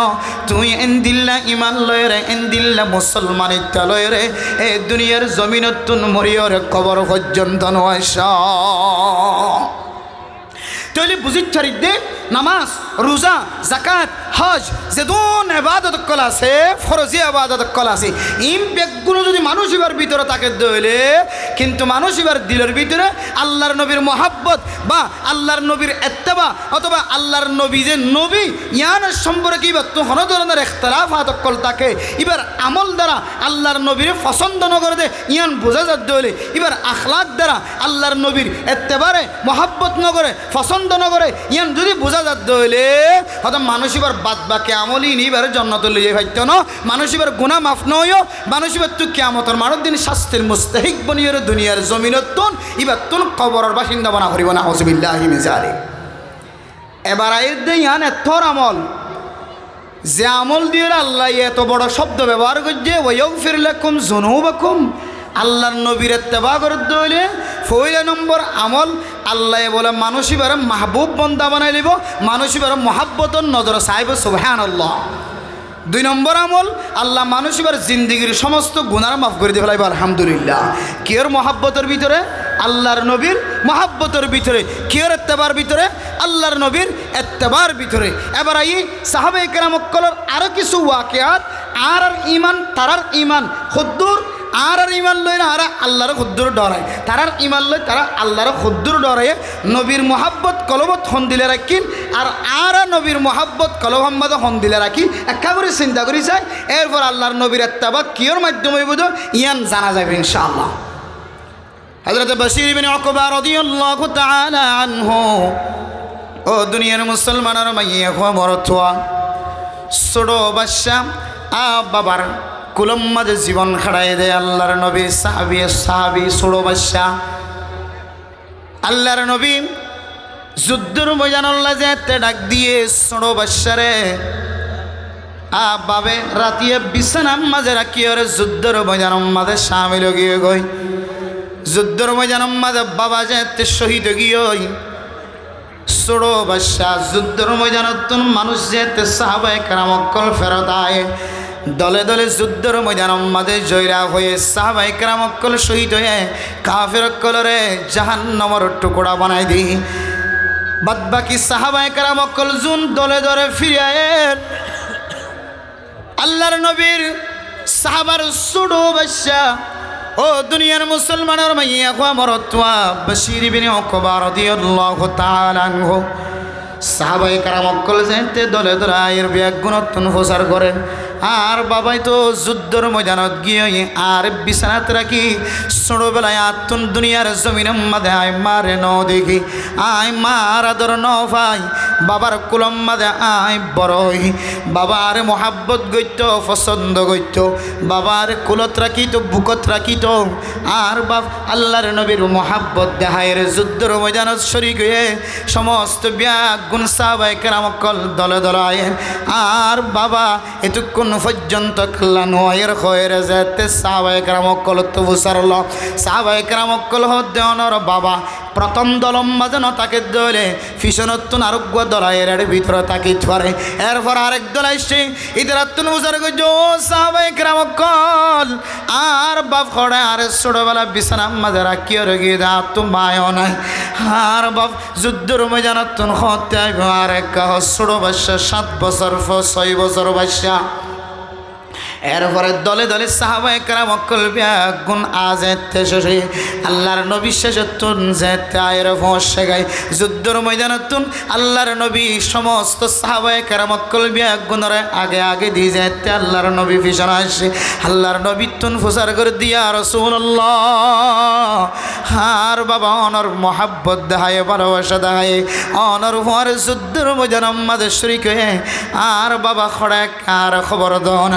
তুই এন দিল্লা ইমান লয় রে, এন দিল্লা মুসলমানিত্ব লয় রে, এ দুনিয়ার জমিনত তুন মরিয়র কবর পর্যন্ত নয়। তাহলে বুঝিচ্ছারি দে নামাজ রোজা জাকাত হজ যেদন ইবাদত কল আছে, ফরজি ইবাদত কল আছে, ইম বেগুলো যদি মানুষ এবার ভিতরে তাকে দইলে, কিন্তু মানুষ এবার দিলের ভিতরে আল্লাহর নবীর মহাব্বত বা আল্লাহর নবীর ইত্তেবা অথবা আল্লাহর নবী যে নবী ইয়ান সম্পর্কে এবার তো কোনো ধরনের ইখতিলাফাত কল থাকে, এবার আমল দ্বারা আল্লাহর নবীর পছন্দ ন করে দে ইয়ান বোঝা যাত দইলে, এবার আখলাক দ্বারা আল্লাহর নবীর ইত্তেবারে মহাব্বত ন করে পছন্দ ন করে ইয়ান যদি বোঝা যাত দইলে, হয়তো মানুষ এবার বাদ বাকি আমলই নিবার জন্নত লইয়ে ভাইত ন, মানুষ এবার গুনাহ মাফ নয়, মানুষ এবার তুই কিয়ামতের মারত দিন শাস্তির মুস্তাহিক বনিয়র দুনিয়ার জমিনত তুন এবার তুন কবরের বাসিন্দা বনা করিব না। আউযুবিল্লাহি মিন যালিক। এবার আইর দে ইয়ান এতর আমল যে আমল দিয়ে আল্লাহ এত বড় শব্দ ব্যবহার করছে, ওয়াগফির লাকুম যুনুবাকুম, আল্লাহর নবীর ইত্তেবা করতে হইলে পয়লা নম্বর আমল আল্লাহ বলে মানুষ এবার মাহবুব বন্দা বানাই লিব, মানুষ এবার মহাব্বতর নজর চাইব সুবহানাল্লাহ। 2 নম্বর আমল আল্লাহ মানুষ এবার জিন্দিগির সমস্ত গুনাহ মাফ করে দিয়ে ফেলাইব আলহামদুলিল্লাহ। কিয়র মহাব্বতের ভিতরে আল্লাহর নবীর মহাব্বতের ভিতরে, কিয়র এত্তেবার ভিতরে, আল্লাহর নবীর এত্তেবার ভিতরে। এবার এই সাহাবায়ে কেরাম অক্কলের আরও কিছু ওয়াকিয়াত, আর ইমান তারার ইমান খুদ্দুর, আর ইমান লই না আর আল্লাহর খুদ্দুর ডরায়, তারার ইমান লই তারা আল্লাহর খুদ্দুর ডরায় নবীর মহাব্বত কলবত হন দিলে রাখিন, আর নবীর মহাব্বত কলহম্মদ হন দিলে রাখি একা করে চিন্তা করি চাই। এরপর আল্লাহর নবীর এত্তেবা কিয়র মাধ্যমে বোধ ইয়ান জানা যাবে ইনশাআল্লাহ। হযরত বশীর ইবনে উকবা রাদিয়াল্লাহু তাআলা আনহু, ও দুনিয়ার মুসলমানের মাইয়া খবর তোয়া, ছোট বাচ্চা বাবার কুলম মাঝে জীবন খাড়াই দেয় আল্লাহর নবী সাহাবী ছোট বাচ্চা। আল্লাহর নবী যুদ্ধর ময়দানল্লা যেতে ডাক দিয়ে ছোট বাচ্চারে বাবে রাতিয়ে বিছানার মাঝে রাখি ওরে যুদ্ধর ময়দানের মাঝে সামিল গিয়ে গই, যুদ্ধর ময়দানের মাঝে বাবা যেতে শহীদ গিয়ে ছোট বাচ্চা যুদ্ধর ময়দানত মানুষ যেতে সাহাবায়ে কেরাম অক্কল ফেরত আয়, দলে দলে যুদ্ধর ময়দানের মাঝে জয়রা হয়ে সাহাবায়ে কেরাম অক্কল শহীদ হয়ে কাফের অক্কলরে জাহান্নামের টুকরা বানাই দি। বাদ বাকি সাহাবায়ে কেরাম অক্কল জুন দলে দলে ফিরে আয়ের আল্লাহর নবীর সাহাবার ছোট বাচ্চা। ও দুনিয়ার মুসলমানের মাইয়া খোয়া মরতুয়া বশীর ইবনে উকবা রাদিয়াল্লাহু তাআলা আনহু, সাহাবায়ে কেরাম অক্কল যেতে দলে দলে আয়ের বিয়াক গুণত্বন প্রচার করেন। আর বাবাই তো যুদ্ধর ময়দানত গিয়ে আর বিছানাত রাখি ছোটবেলায় আতুন দুনিয়ার জমিনের মাঝে আয় মারে ন দেখি, আয় মার আদর ন ভাই বাবার কুলম মাঝে আয় বড়ই, বাবার মহাব্বত গইত পছন্দ গইত, বাবার কুলত রাখিত বুকত রাখিত। আর বাপ আল্লাহর নবীর মহাব্বত দেহায়ের যুদ্ধর ময়দানত শরীক হয়ে সমস্ত ব্যাগ গুণ সাহাবায়ে কেরাম অক্কল দলে দলে আয়। আর বাবা এতক্ষণ পর্যন্ত কল্যাণ হয়ের হয়ে যেতে সাহাবায়ে কেরাম অক্কল তো বুঝারল, সাহাবায়ে কেরাম অক্কল হদ্দেওয়ানোর বাবা প্রথম দলম মাঝে তাকে দলে ফিসনত্তুন আরোগ্য দলাইয়ের ভিতরে তাকে ধরে। এরপর আরেক দলাই সে ইদারাত্তুন বুঝার গজ সাহাবায়ে কেরাম অক্কল আর বাপ খড়ে আর ছোটবেলা বিছানার মাঝে রাখিয়ে রেখে দা তো মায়ও নাই। আর বাপ যুদ্ধর ময়দানত্তুন হতে আইব আর এক ছোট বাচ্চা 7 বছর 6 বছর বাচ্চা। এরপরে দলে দলে সাহাবায়ে কেরাম অক্কল ব্যাগুন আজেতে শেষে আল্লাহর নবী শেষতুন যেতে আয়ের ফসে গায় যুদ্ধর ময়দানতুন আল্লাহর নবী সমস্ত সাহাবায়ে কেরাম অক্কল ব্যাগুনরে আগে আগে দিয়ে যেতে আল্লাহর নবী পিছনে আসে। আল্লাহর নবী তুন ফুসার করে দিয়া রাসূলুল্লাহ আর বাবা অনর মহাব্বত দেখায় ভালোবাসা দেখায় অনর হওয়ার যুদ্ধর ময়দানের মাঝে শরীক হয়ে আর বাবা খড়া কার খবর দন।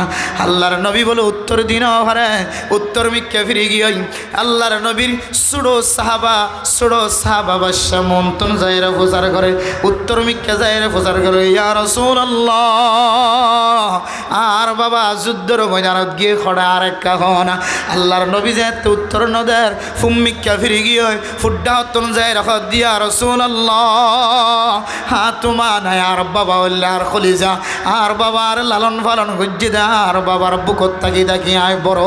আল্লাহর নবী বলে উত্তর দিন হারে উত্তর মিক্কে ফিরে গিয়ে আল্লাহর নবীর ছোড়ো সাহাবা বাদশা মন্তন যাইরা প্রচার করে উত্তর মিক্কে যাইরা প্রচার করে ইয়া রাসূলুল্লাহ আর বাবা যুদ্ধর ময়দানত গিয়ে খড়া আর এক কাহন আল্লাহর নবী যেতে উত্তর নদের ফুম্মিক্কা ফিরে গিয়ে ফুড্ডা হতন যাই রাখ দিয়া রাসূলুল্লাহ হাত তোমা নাই আর বাবা আর খলিজা আর বাবা আর লালন পালন গুজ্জি দা আর বাবার বুকত তাকি তাকি আয় বড়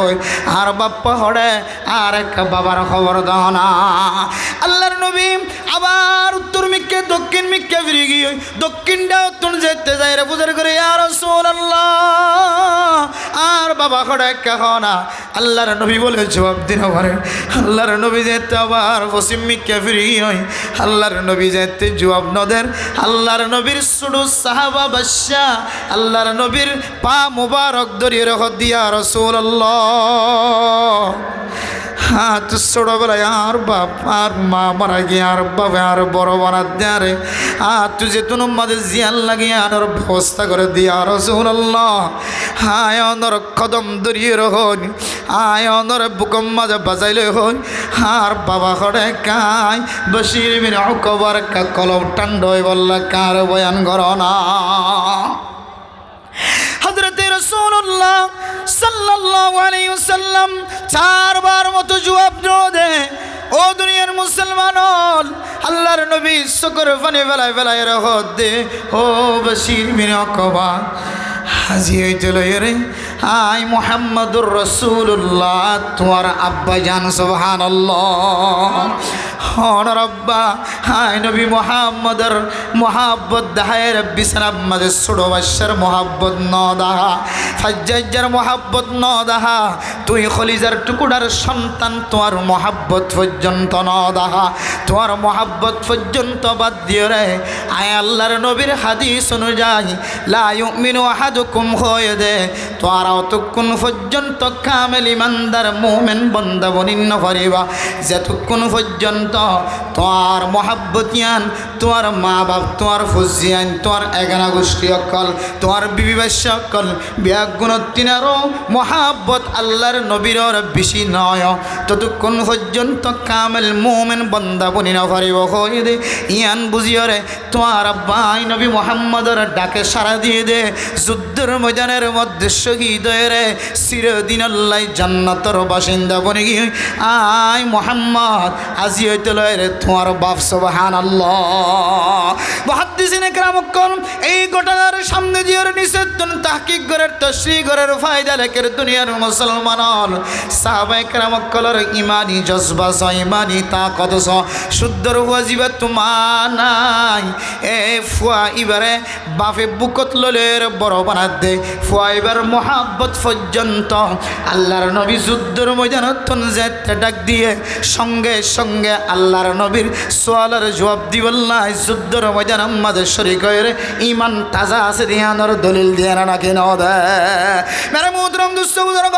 আর বাপ্পা হড়ে আর এক বাবার খবর দাও না। আল্লাহর নবী আবার উত্তর মিক্কে দক্ষিণ মিক্কে ফিরে গিয়ে দক্ষিণটা উত্তর যেতে যাই রে বুঝার করে ইয়া রাসূলুল্লাহ আর বাবা হড়ে না। আল্লাহর নবী বলে জবাব দিন পারে আল্লাহর নবী যেতে আবার পশ্চিম মিক্কে ফিরে গিয়ে আল্লাহর নবী যেতে জবাব নদের আল্লাহর নবীর ছোট সাহাবা বাদশা আল্লাহর নবীর পা মুবারক ধরিয়ে রেখ দিয়া রাসূলুল্লাহ হাত ছোটবেলায় আর বাপ আর মা মারা গিয়ে আর বাবা আর বড় বানাত দেয়া রে আর তুই যে তুন মাঝে জিয়ান লাগিয়ে আর ব্যবস্থা করে দিয়া রাসূলুল্লাহ হায় অনর কদম ধরিয়ে রহন আয় অনর বুকম মাঝে বাজাইলে হন আর বাবা খড়ে কাই বশীর বিন উকবার কা কলম টান্ডই বললা কার বয়ান করো না। হযরত রাসূলুল্লাহ সাল্লাল্লাহু আলাইহি ওয়াসাল্লাম 4 বার মতো জবাব দে ও দুনিয়ার মুসলমান আল্লাহর নবী শুকর ফানে ফেলায় ফেলায় রহত দে ও বশীর বিন উকবা হাজি হইতে লয়ে রে আই মুহাম্মাদুর রাসূলুল্লাহ তোমার আব্বা জান সুবহানাল্লাহ হন রব্বা হাই নবী মুহাম্মদর মোহাব্বত দাহায় রব্বি সালাম মাদে ছোড়ো বাসার মোহাব্বত ন দাহা ফাজ্জার মোহাব্বত ন দাহা তুই খলিজার টুকুরার সন্তান তোমার মোহাব্বত পর্যন্ত ন দাহা তোমার মোহাব্বত পর্যন্ত বাদ দিয়ে রে আয় আল্লাহর নবীর হাদিস অনুযায়ী লা ইউমিনু আহাদুকুম হয়ে দে তোমার অতক্ষণ পর্যন্ত কামেল ইমানদার মুমিন বান্দা বনিন্ন করিবা যতক্ষণ পর্যন্ত তোমার মোহাব্বতিয়ান তোমার মা বাপ তোমার ফুজিয়ান তোমার এগানা গোষ্ঠী অকল তোমার বিবি বাচ্চা অকল বিয়াগুণতিনারও মোহাব্বত আল্লাহর নবীর বেশি নয় ততক্ষণ পর্যন্ত কামেল মুমিন বান্দা বনিন্ন করিব হয়ে দে ইয়ান বুঝিও রে তোমার আব্বাই নবী মুহাম্মদের ডাকে সাড়া দিয়ে দে যুদ্ধের ময়দানের মধ্যে শহীদ হয়ে রে চিরদিন আল্লাহ জান্নাতের বাসিন্দা বনে গিয়ে আই মুহাম্মদ আজি হইতে লয় রে তোমার বাপ সুবহানাল্লাহ মুহাদ্দিসিনে কেরাম এই ঘটনার সামনে দিয়ে নিষেধন তাহকিক করার তশরিহ করার ফায়দা লেখের দুনিয়ার মুসলমান সাহাবায়ে কেরামর ইমানি জজবা ইমানি তাকত শুদ্ধর ওয়াজিবা তোমার নাই এ ফুয়া ইবারে বাপে বুকত ললের বড় বানাত দে ফুয়া এবার মোহাব্বত পর্যন্ত আল্লাহর নবী যুদ্ধের ময়দানত যেতে ডাক দিয়ে সঙ্গে সঙ্গে আল্লাহর নবীর সোয়ালের জবাব দিবল্লা যুদ্ধের ময়দান আমাদের শরীক হয়ে ইমান তাজা আছে দিয়ানোর দলিল দিয়ে না কেন দে মেরে মুহতরম দুস্থ বুজুর্গ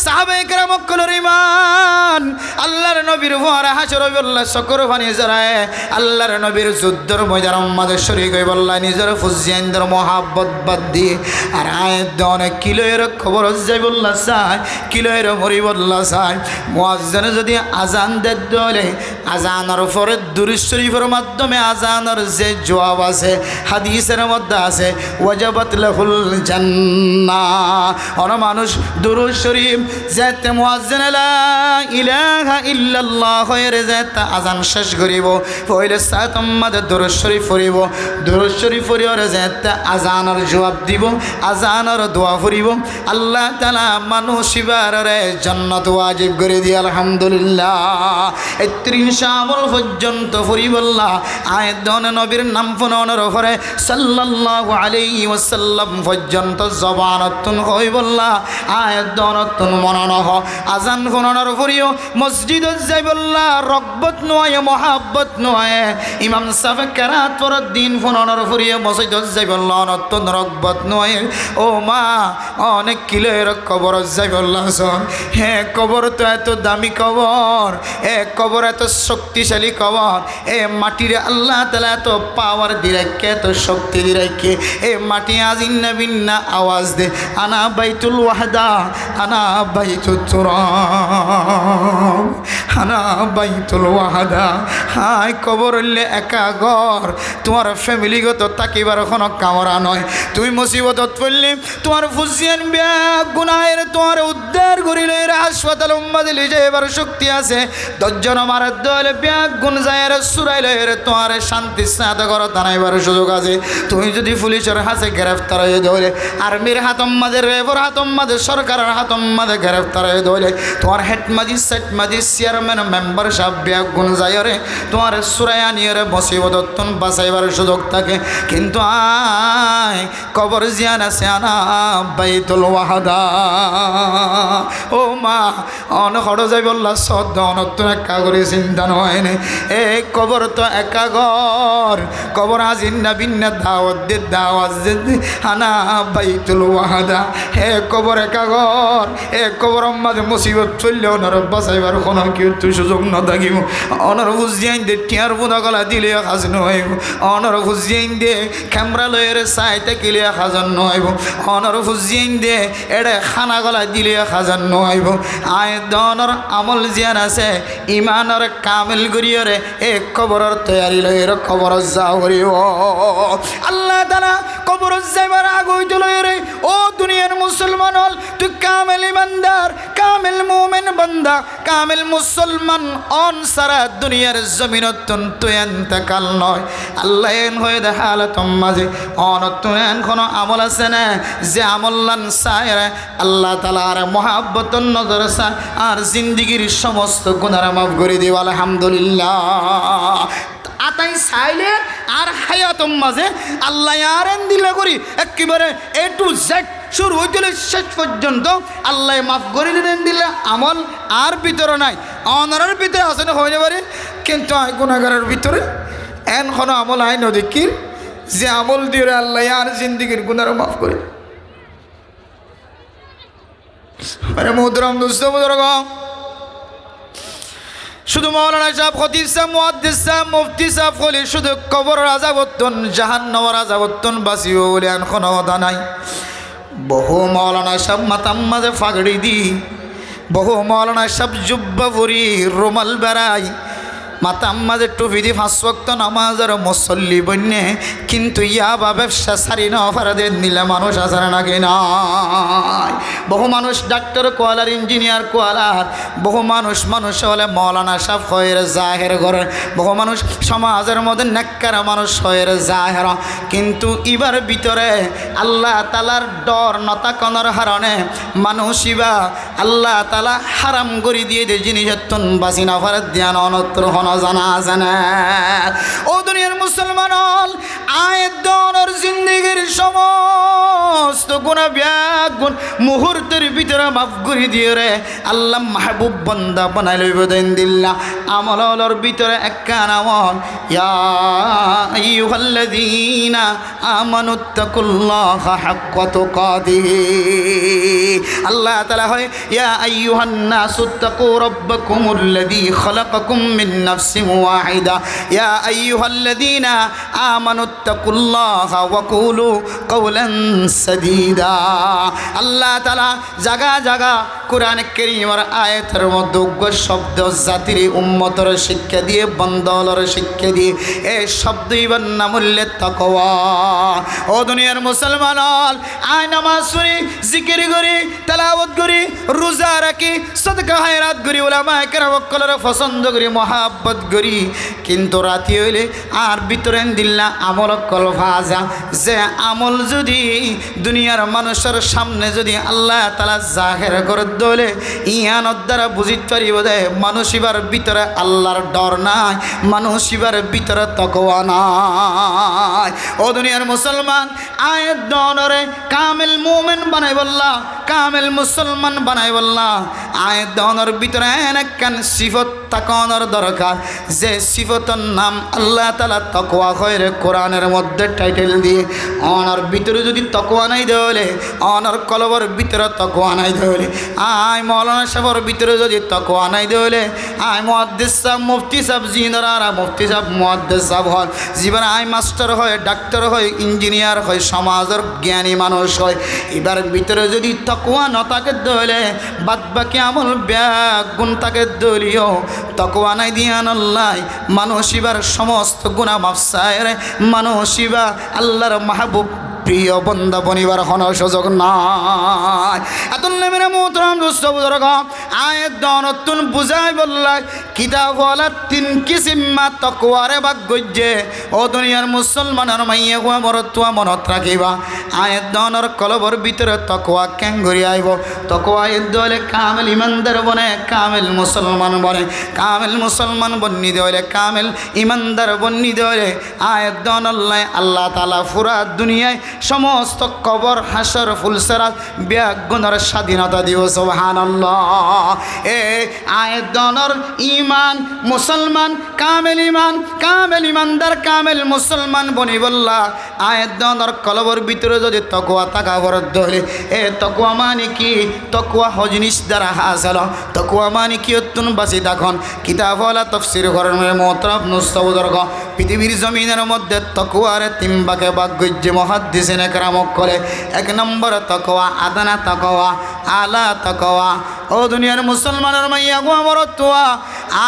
সাহাবায়ে কেরাম কলর ইমান আল্লাহর নবীর ভরা হাসর বল্লা শকর পানি জড়ায় আল্লাহর নবীর যুদ্ধের ময়দান আমাদের শরীক হয়ে বল্লা নিজের ফুজিয়ানদের মোহাব্বত বাদ দিয়ে আর আয়াত অনেক কিলোয়ের খবর যাই বললা চাই কিলোয়ের মরি বললা চাই মুয়াজ্জিন যদি আজান দেয় দলে আজানের পরে দুরূদ শরীফের মাধ্যমে আজানের যে জবাব আছে হাদিসের মধ্যে আছে ওয়াজাবাত লাহুল জান্নাহ আর মানুষ দুরূদ শরীফ যেতে মুয়াজ্জিন লা ইলাহা ইল্লাল্লাহ হয়ে যেতে আজান শেষ করিব পয়লে সাত আমাদের দুরূদ শরীফ পড়িব দুরূদ শরীফ পড়িওরে যেতে আজানের জবাব দিব আজানের দোয়া পড়িব আল্লাহ তাআলা মানুষ ইবারে জান্নাত ওয়াজিব করে দিয়ে আলহামদুলিল্লাহ ৩০ আমল পর্যন্ত পড়িবল্লাহ আয়াত দন নবীর নাম ফোনানোর পরে সাল্লাল্লাহু আলাইহি ওয়াসাল্লাম পর্যন্ত জবানতুন হইবল্লাহ আয়াত দনতুন মনন হ আজান ফোনানোর পরেও মসজিদত যাইবল্লাহ রগবত নয় মোহাব্বত নয় ইমাম সাহেব কেরাত পর দিন ফোনানোর পরেও মসজিদত যাইবল্লাহ নতুন রগবত নয় ও মা অনেক কিলোর কবর যাইবল্লাহ হে কবর তো এত দামি কবর এ কবর এত শক্তিশালী কবর এ মাটিরে আল্লাহ তাআলা এত পাওয়ার দিরাইকে এত শক্তি দিরাইকে এ মাটি আজিন্না বিন্না আওয়াজ দে আনা বাইতুল ওয়াহদা আনা বাইতুত তুরাব আনা বাইতুল ওয়াহদা হাই কবর হইলে একা ঘর তোমার ফ্যামিলিগত তাকিবার কোনো কামরা নয় তুমি মুসিবতত পড়লে তোমার ফুজিয়ান বিয়া গুনাহের তোমার উদ্ধার করিলে হাসপাতাল উম্মাদিলে যাইবার শক্তি আছে 10 জন আমার দলে বিয়া গুণ যায় সুরাইলে তোমার শান্তি সাথ করো দানাইবার সুযোগ আছে তুমি যদি পুলিশের হাতে গ্রেফতার হয়ে ধরে আর্মির হাতম্মাদের রেবর হাতম্মাদের সরকারের হাতম্মাদের গ্রেফতার হয়ে ধরে তোমার হেড ম্যাজিস্ট্রেট চেয়ারম্যান মেম্বার সাহেব বিয়া গুণ যায় রে তোমার সুরাইয়া নিয়ে রে মুসিবতন বাঁচাইবার সুযোগ থাকে কিন্তু আয় কবর জিয়ান আছে আনা বাইতুল ওয়াহদা ও মা অনখড় যাই বললা সদ্য অনত্তন একা করে চিন্তা নয় এ কবর তো একা ঘর কবর আজিন্না বিন্না দাওয়াত দে দাওয়াত দে আনা বাইতুল ওয়াহদা হে কবর একা ঘর এ কবর মাঝে মুসিবত চললে ওনার বাঁচাইবার কোনো কিন্তু সুযোগ না থাকিব অনার বুঝিয়াইন দে টিয়ার বুধা গলা দিলে কাজ নহইব অনার বুঝিয়াইন দে ক্যামেরা লয়ের সাইতে কিলে খাজান নহইব অনার বুঝিয়াইন দে এড়ে খানা গলা দিলে খাজান নহইব আয় দনর আমল জিয়ান আছে ইমানর কামিল করিয়রে এ কবরের তৈয়ারি লয়ের কবর যাও করিব আল্লাহ তাআলা কবর যাইবার আগ হইতে লয়েরে ও দুনিয়ার মুসলমান হল, তুই কামেল ইমানদার, কামেল মুমিন বান্দা, কামেল মুসলমান অন সারা দুনিয়ার জমিনতন তুই এন্তকাল নয়। আল্লাহ এন হয়ে দেখালতম মাঝে অনতুন কোনো আমল আছে না যে আমল্লান সায়রা আল্লাহ তাআলার মহাব্বতন নজর সা আর জিন্দিগির সমস্ত গুনাহ মাফ করে দিও আলহামদুলিল্লাহ। আতাই চাইলে আর হায়াতম মাঝে আল্লাহ আর এন দিলে করি একেবারে এ টু জেড শুরু হইতে শেষ পর্যন্ত আল্লাহ মাফ করে দিলেন দিলে আমল আর ভিতরে নাই। অনারের ভিতরে আছে না হইতে পারে, কিন্তু আয় গুণাগারের ভিতরে এন কোনো আমল আয় নদীকির যে আমল দিয়ে আল্লাহ আর জিন্দিগির গুণারও মাফ করে। আরে মুহতারাম দোস্ত বুজুর্গ, শুধু মৌলানা সাহেব, খতিব সাহেব, মুহাদ্দিস সাহেব, মুফতি সাহেব বলে শুধু কবরের আযাবতন জাহান্নামের আযাবতন বাঁচিব বলে আর কোনো কথা নাই। বহু মৌলানা সাহেব মাথার মাঝে ফাগড়ি দি, বহু মৌলানা সাহেব জুব্বা পরি রুমাল বেড়াই, মাথার মাঝে টুপি দি 5 ওয়াক্ত নামাজের মুসল্লি বন্যে, কিন্তু ইয়াবা ব্যবসা সারি না অফারে নিলে মানুষ আসার নাকি নাই। বহু মানুষ ডাক্তার কোয়ালার, ইঞ্জিনিয়ার কোয়ালার, বহু মানুষ হলে মৌলানা সাহেব হয়ে জাহের ঘরের, বহু মানুষ সমাজের মধ্যে নেককার মানুষ হয়ে জাহের, কিন্তু ইবার ভিতরে আল্লাহ তালার ডর নতাকনের হারণে মানুষ ইবা আল্লাহ তালা হারাম করে দিয়ে যে জিনিস বাসি না ফারে ধ্যান অনত্র হন জানা জানা। ও দুনিয়ার মুসলমান হল, আয়ের দনের জিন্দিগির সমস্ত গুণা ব্যাগুণ মুহূর্তের ভিতরে মাফ করে দিয়ে রে আল্লাহ মাহবুব বান্দা বানাই লইব দেন দিল্লা। আমলের ভিতরে একখান আমল, ইয়া আইয়ুহাল্লাযীনা আমানুত্তাকুল্লাহা হাক্কা তুকাতিহি। আল্লাহ তাআলা হয় ইয়া আইয়ুহান নাসুত্তাকু রাব্বাকুমুল্লাযী খালাকাকুম মিন নাফসিন ওয়াহিদা ইয়া আইয়ুহাল্লাযীনা আমানুত্তাকুল্লাহা ওয়া কুলু কাওলান সাদীদা। আল্লাহ তাআলা জায়গা জায়গা কোরআন কারীমের আয়াতের মধ্যে শব্দ জাতির উম্মতের শিক্ষা দিয়ে, বন্দলর শিক্ষা দিয়ে এই শব্দ ইবার নাম উল্লেখ তাকওয়া। ও দুনিয়ার মুসলমান আয় নামাজ পড়ি, জিকির করি, তেলাওয়াত করি, রোজা রাখি, সদকা খায়রাত করি, উলামায়ে কেরাম সকলের পছন্দ করি, মহাব্বত করি, কিন্তু রাতি হইলে আর ভিতরে দিল্লা আমল কল ভাজা। যে আমল যদি দুনিয়ার মানুষের সামনে যদি আল্লাহ তাআলা জাহের করে দলে ইয়ানোর দ্বারা বুঝিতে পারিব যে মানুষ ইবার ভিতরে আল্লাহর ডর নাই, মানুষ ইবার ভিতরে তাকওয়া নাই। ও দুনিয়ার মুসলমান আয়ের দনরে কামেল মুমিন বানাই বললা, কামেল মুসলমান বানাই বললা। আয়ের দনের ভিতরে একখান সিফত তাকানোর দরকার, যে সিফতের নাম আল্লাহ তাআলা তাকওয়া কইরে কোরআনের মধ্যে টাইটেল দিয়ে। অনার ভিতরে যদি তাকওয়া নাই দেলে, অনার কলবের ভিতরে তাকওয়া নাই দেলে, আয় মৌলানা সাহেবের ভিতরে যদি তাকওয়া নাই দেলে, আয় মুহাদ্দিস সাহেব, মুফতি সাহেব, জিনারা মুফতি সাহেব, মুহাদ্দিস সাহেব হয়, জীবন আয় মাস্টার হয়, ডাক্তার হয়, ইঞ্জিনিয়ার হয়, সমাজের জ্ঞানী মানুষ হয়, এবার ভিতরে যদি তাকওয়া না থাকে দেলে বাদ বাকি আমল ব্যাগুণ তাকে দলীয় তাকওয়া নাই দিয়ান আল্লাহ মানুষ এবার সমস্ত গুনাহ মাফ চায়, মানুষ এবার আল্লাহর মাহবুব প্রিয় বন্দা বনিবার কোনো সুযোগ নাই। এত নেমের মোহতরম দোস্ত বুজুর্গ, আয়ের দনতুন বুঝাই বললাই কিতাব ওয়ালা 3 কিসিমা তাকওয়ারে ভাগ গজ্জে। ও দুনিয়ার মুসলমানের মাইয়া গোয়া মরতুয়া মনত রাখিবা, আয়ের দনের কলবর ভিতরে তাকওয়া কেন ঘুরি আইব। তাকওয়া এর দলে কামেল ইমানদার বনে, কামেল মুসলমান বনে, কামেল মুসলমান বন্নি দলে, কামেল ইমানদার বন্নি দলে আয়ের দন আল্লাহ তাআলা পুরা দুনিয়ায় সমস্ত কবর হাসর ফুলসেরাত ব্যাগুণের স্বাধীনতা দিও সুবহানাল্লাহ। এ আয়ের দনর ইমান মুসলমান কামেল ইমান, কামেল ইমানদার, কামেল মুসলমান বনি বললা। আয়ের দনর কলবর ভিতরে যদি তাকওয়া থাকা বরদ হলে, এ তাকওয়া মানে কি? তাকওয়া হজনিস দ্বারা হাসল। তাকওয়া মানে কি? অত্যুন বাসি তখন কিতাবওয়ালা তাফসীর করেন মোহতরম নুসবুজুর্গ। পৃথিবীর জমিনের মধ্যে তাকওয়ারে 3 ভাগে ভাগ গজ্জে মুহাদ্দিসিন একরাম করে। 1 নম্বর তাকওয়া আদনা তাকওয়া, আলা তাকওয়া। ও দুনিয়ার মুসলমানের মাইয়া গো মরতুয়া